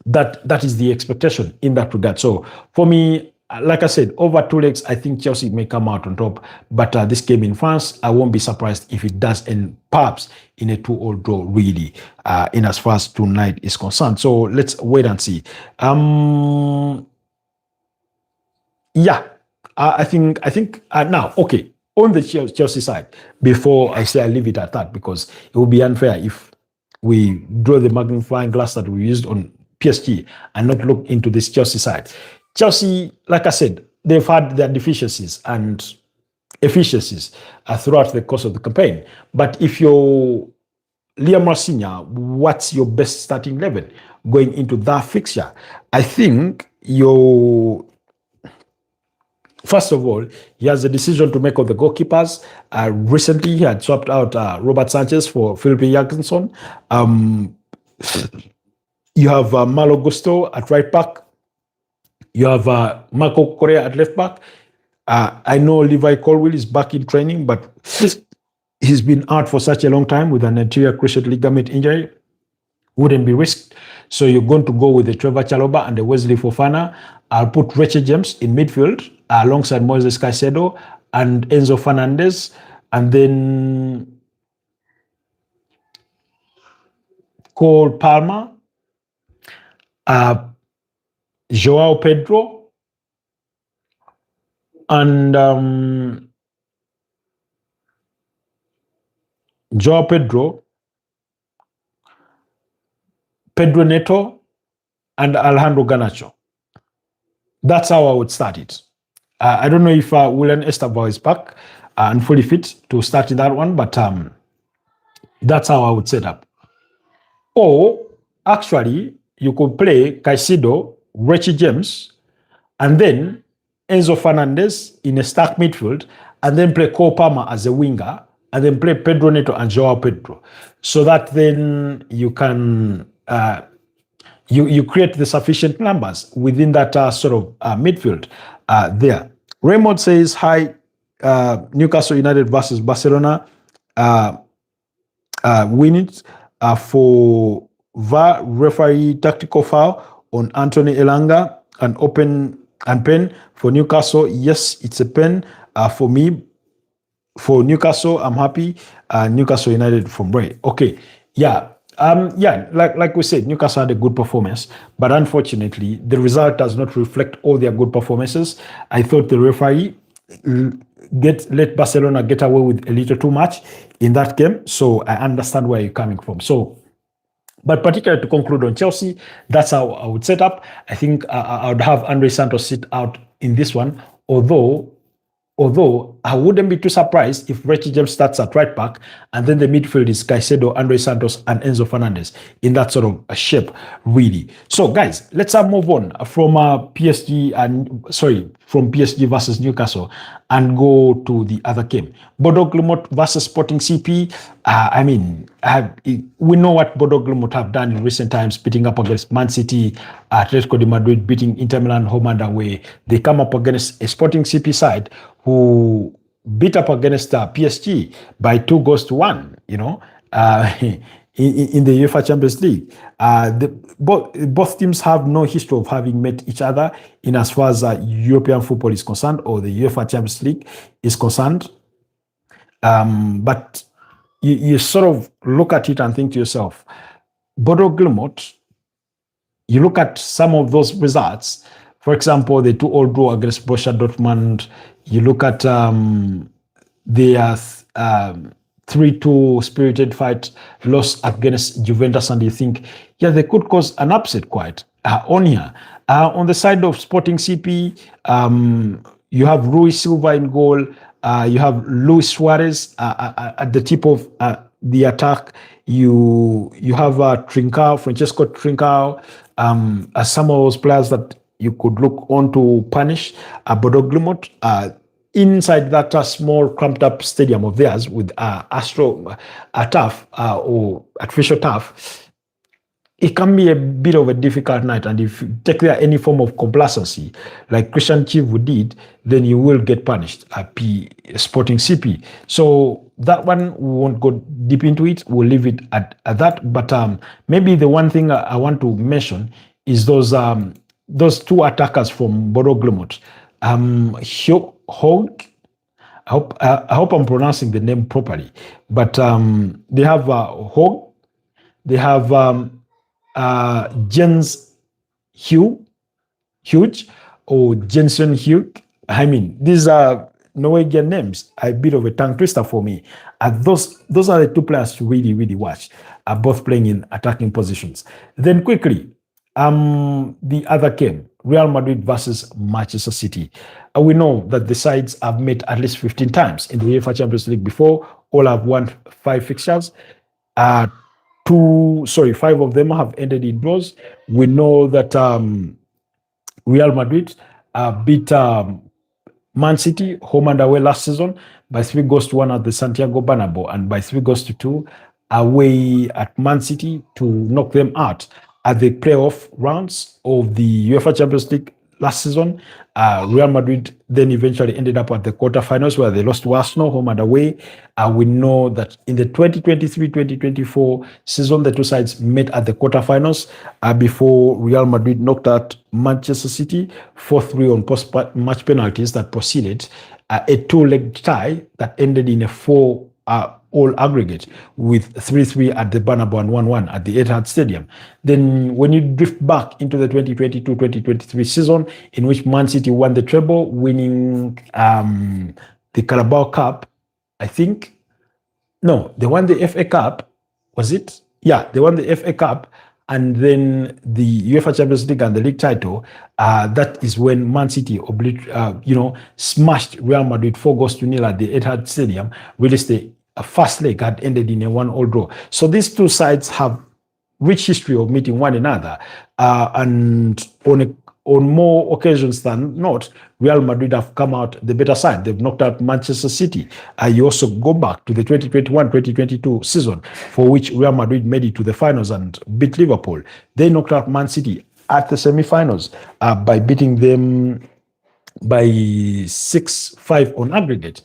that is the expectation in that regard. So, for me, like I said, over 2 legs, I think Chelsea may come out on top. But this game in France, I won't be surprised if it does end perhaps in a 2-2 draw, really, in as far as tonight is concerned. So let's wait and see. Yeah, I think now, okay, on the Chelsea side, before I say I leave it at that, because it would be unfair if we draw the magnifying glass that we used on PSG and not look into this Chelsea side. Chelsea, like I said, they've had their deficiencies and efficiencies throughout the course of the campaign. But if you're Liam Rosinya, what's your best starting 11 going into that fixture? I think first of all, he has a decision to make of the goalkeepers. Recently, he had swapped out Robert Sanchez for Philippe Jorgensen. You have Malo Gusto at right back. You have Marco Correa at left back. I know Levi Colwill is back in training, but he's been out for such a long time with an anterior cruciate ligament injury. Wouldn't be risked. So you're going to go with the Trevor Chalobah and the Wesley Fofana. I'll put Richard James in midfield alongside Moises Caicedo and Enzo Fernandez. And then Cole Palmer, Joao Pedro, and Joao Pedro, Pedro Neto, and Alejandro Garnacho. That's how I would start it. I don't know if William Esteban is back and fully fit to start in that one, but that's how I would set up. Or actually, you could play Caicedo, Richie James, and then Enzo Fernandez in a stack midfield, and then play Cole Palmer as a winger, and then play Pedro Neto and Joao Pedro, so that then you can you create the sufficient numbers within that sort of midfield there. Raymond says, hi, Newcastle United versus Barcelona. Win it for VAR referee tactical foul on Anthony Elanga, an open and pen for Newcastle. Yes, it's a pen for me. For Newcastle, I'm happy. Newcastle United from Ray. Okay, yeah. Like we said, Newcastle had a good performance, but unfortunately, the result does not reflect all their good performances. I thought the referee let Barcelona get away with a little too much in that game, so I understand where you're coming from. So, but particularly to conclude on Chelsea, that's how I would set up. I think I would have Andre Santos sit out in this one, although I wouldn't be too surprised if Richie James starts at right back, and then the midfield is Caicedo, Andre Santos, and Enzo Fernandez in that sort of a shape, really. So, guys, let's move on from from PSG versus Newcastle and go to the other game. Bodo Glimt versus Sporting CP. We know what Bodo Glimt have done in recent times, beating up against Man City, Atletico de Madrid, beating Inter Milan home and away. They come up against a Sporting CP side who beat up against PSG by 2-1, in the UEFA Champions League. Both teams have no history of having met each other in as far as European football is concerned, or the UEFA Champions League is concerned. But you sort of look at it and think to yourself, Bodo Glimt, you look at some of those results, for example, the 2-2 draw against Borussia Dortmund. You look at their 3-2 spirited fight loss against Juventus, and you think, yeah, they could cause an upset quite on here. On the side of Sporting CP, you have Rui Silva in goal. You have Luis Suarez at the tip of the attack. You have Francesco Trincao, as some of those players that you could look on to punish Bodo Glimt inside that small cramped up stadium of theirs with turf or artificial turf. It can be a bit of a difficult night, and if you take there any form of complacency, like Christian Chivu did, then you will get punished at Sporting CP. So that one, we won't go deep into it. We'll leave it at that. But maybe the one thing I want to mention is those two attackers from Bodo Glimt. Hog, I hope I'm pronouncing the name properly, but they have Hog, they have Jens Huge or Jensen Hugh. I mean, these are Norwegian names, a bit of a tongue twister for me. Those are the two players to really, really watch, both playing in attacking positions. Then quickly, the other game, Real Madrid versus Manchester City. We know that the sides have met at least 15 times in the UEFA Champions League before. All have won 5 fixtures. 5 of them have ended in draws. We know that Real Madrid beat Man City home and away last season by 3-1 at the Santiago Bernabeu, and by 3-2 away at Man City to knock them out at the playoff rounds of the UEFA Champions League last season. Real Madrid then eventually ended up at the quarterfinals where they lost to Arsenal home and away. We know that in the 2023-2024 season, the two sides met at the quarterfinals before Real Madrid knocked out Manchester City 4-3 on post-match penalties that proceeded. A 2-leg tie that ended in a 4 all aggregate with 3-3 at the Bernabeu and 1-1 at the Etihad Stadium. Then when you drift back into the 2022-2023 season, in which Man City won the treble, winning the Carabao Cup, I think. No, they won the FA Cup. Was it? Yeah, they won the FA Cup and then the UEFA Champions League and the league title, that is when Man City smashed Real Madrid 4-0 at the Etihad Stadium. Really, the first leg had ended in a 1-1 draw. So these two sides have rich history of meeting one another, and on more occasions than not, Real Madrid have come out the better side. They've knocked out Manchester City. You also go back to the 2021-2022 season, for which Real Madrid made it to the finals and beat Liverpool. They knocked out Man City at the semi-finals by beating them by 6-5 on aggregate.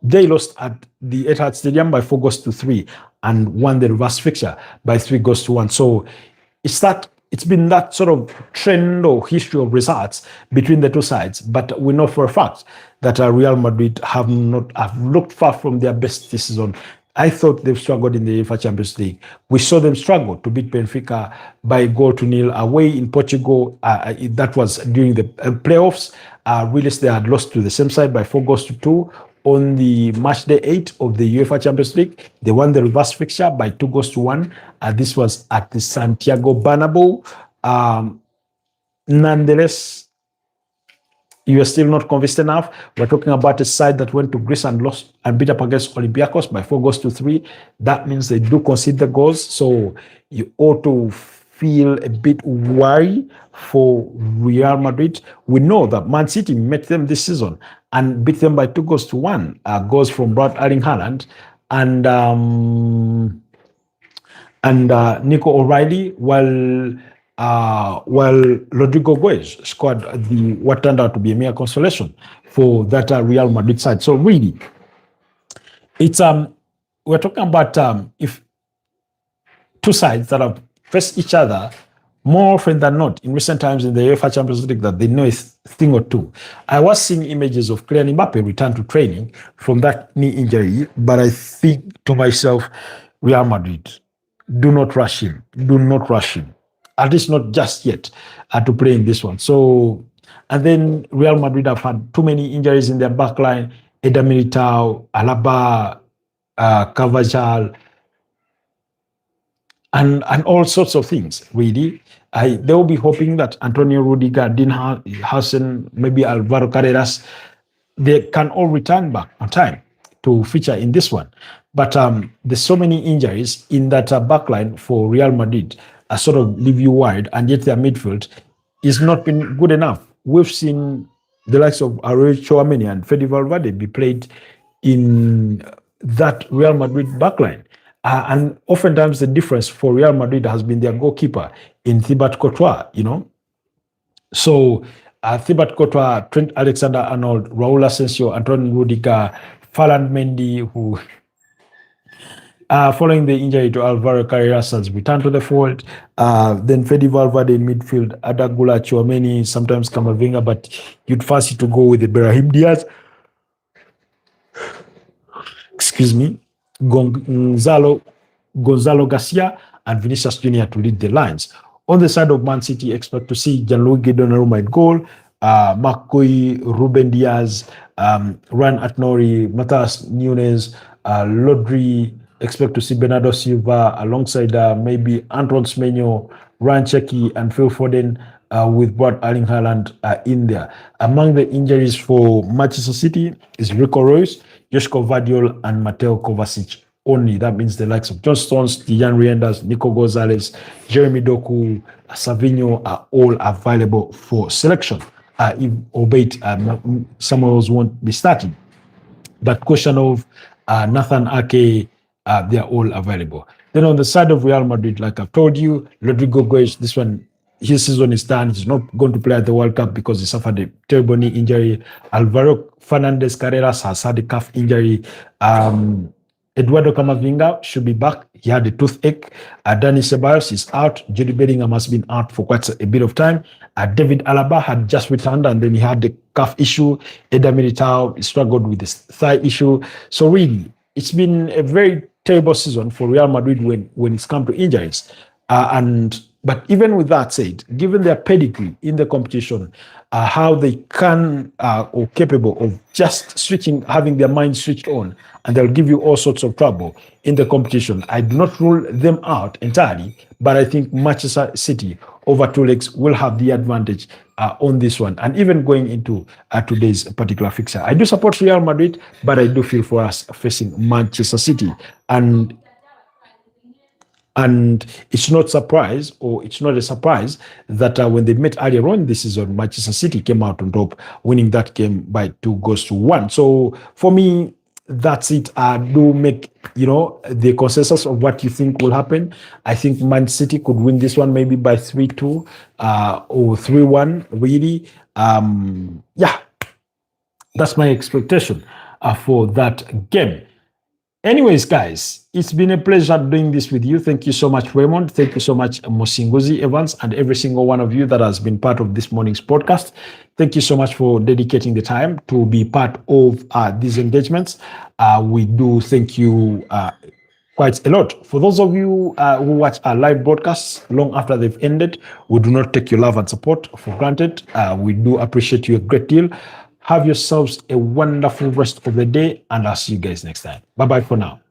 They lost at the Etihad Stadium by 4-3 and won the reverse fixture by 3-1. So it's been that sort of trend or history of results between the two sides. But we know for a fact that Real Madrid have looked far from their best this season. I thought they've struggled in the UEFA Champions League. We saw them struggle to beat Benfica by 0-0 away in Portugal. That was during the playoffs. Really, they had lost to the same side by 4-2. On the match day 8 of the UEFA Champions League, they won the reverse fixture by 2-1. This was at the Santiago Bernabeu. Nonetheless, you are still not convinced enough. We're talking about a side that went to Greece and lost and beat up against Olympiacos by 4-3. That means they do concede the goals. So you ought to feel a bit worried for Real Madrid. We know that Man City met them this season and beat them by 2-1. Goals from Brad Erling Haaland and Nico O'Reilly, while Rodrigo Goes scored what turned out to be a mere consolation for that Real Madrid side. So really, it's we're talking about if two sides that have faced each other more often than not in recent times in the UEFA Champions League, that they know a thing or two. I was seeing images of Kylian Mbappe return to training from that knee injury, but I think to myself, Real Madrid, do not rush him. Do not rush him. At least not just yet to play in this one. So, and then Real Madrid have had too many injuries in their backline. Eder Militao, Alaba, Carvajal, and all sorts of things, really. They will be hoping that Antonio Rudiger, Dean Haasen, maybe Alvaro Carreras, they can all return back on time to feature in this one. But there's so many injuries in that backline for Real Madrid, sort of leave you worried, and yet their midfield is not been good enough. We've seen the likes of Aurelio Tchouameni and Fede Valverde be played in that Real Madrid backline. And oftentimes the difference for Real Madrid has been their goalkeeper in Thibaut Courtois, you know. So Thibaut Courtois, Trent Alexander-Arnold, Raul Asensio, Antonio Rudiger, Ferland Mendy, who following the injury to Alvaro Carreras has returned to the fold. Then Fede Valverde in midfield, Adagula, Tchouameni, sometimes Camavinga, but you'd fancy to go with Ibrahim Diaz. Excuse me. Gonzalo Garcia and Vinicius Jr. to lead the lines. On the side of Man City, expect to see Gianluigi Donnarumma in goal, Marc Guéhi, Ruben Diaz, Ryan Atnori, Matheus Nunes, Rodri. Expect to see Bernardo Silva alongside maybe Antoine Semenyo, Ryan Cherki, and Phil Foden, with Brad Erling Haaland in there. Among the injuries for Manchester City is Rico Reus, Joško Gvardiol, and Mateo Kovacic only. That means the likes of John Stones, Dejan Reinders, Nico Gonzalez, Jeremy Doku, Savinho are all available for selection. Albeit some of us won't be starting. But Koshanov, Nathan Ake, they are all available. Then on the side of Real Madrid, like I've told you, Rodrigo Goes, this one, his season is done. He's not going to play at the World Cup because he suffered a terrible knee injury. Alvaro Fernandez Carreras has had a calf injury. Eduardo Camavinga should be back. He had a toothache. Dani Ceballos is out. Jude Bellingham has been out for quite a bit of time. David Alaba had just returned and then he had the calf issue. Eder Militao struggled with the thigh issue. So really, it's been a very terrible season for Real Madrid when it's come to injuries. And But even with that said, given their pedigree in the competition, how they can or capable of just switching, having their mind switched on, and they'll give you all sorts of trouble in the competition. I do not rule them out entirely, but I think Manchester City over 2 legs will have the advantage on this one. And even going into today's particular fixture, I do support Real Madrid, but I do feel for us facing Manchester City. And it's not a surprise that when they met earlier on this season, Manchester City came out on top, winning that game by 2-1. So for me, that's it. Do make the consensus of what you think will happen. I think Man City could win this one maybe by 3-2 or 3-1. Really, yeah, that's my expectation for that game. Anyways, guys, it's been a pleasure doing this with you. Thank you so much, Raymond. Thank you so much, Mosingozi Evans, and every single one of you that has been part of this morning's podcast. Thank you so much for dedicating the time to be part of these engagements. We do thank you quite a lot. For those of you who watch our live broadcasts long after they've ended, we do not take your love and support for granted. We do appreciate you a great deal. Have yourselves a wonderful rest of the day, and I'll see you guys next time. Bye-bye for now.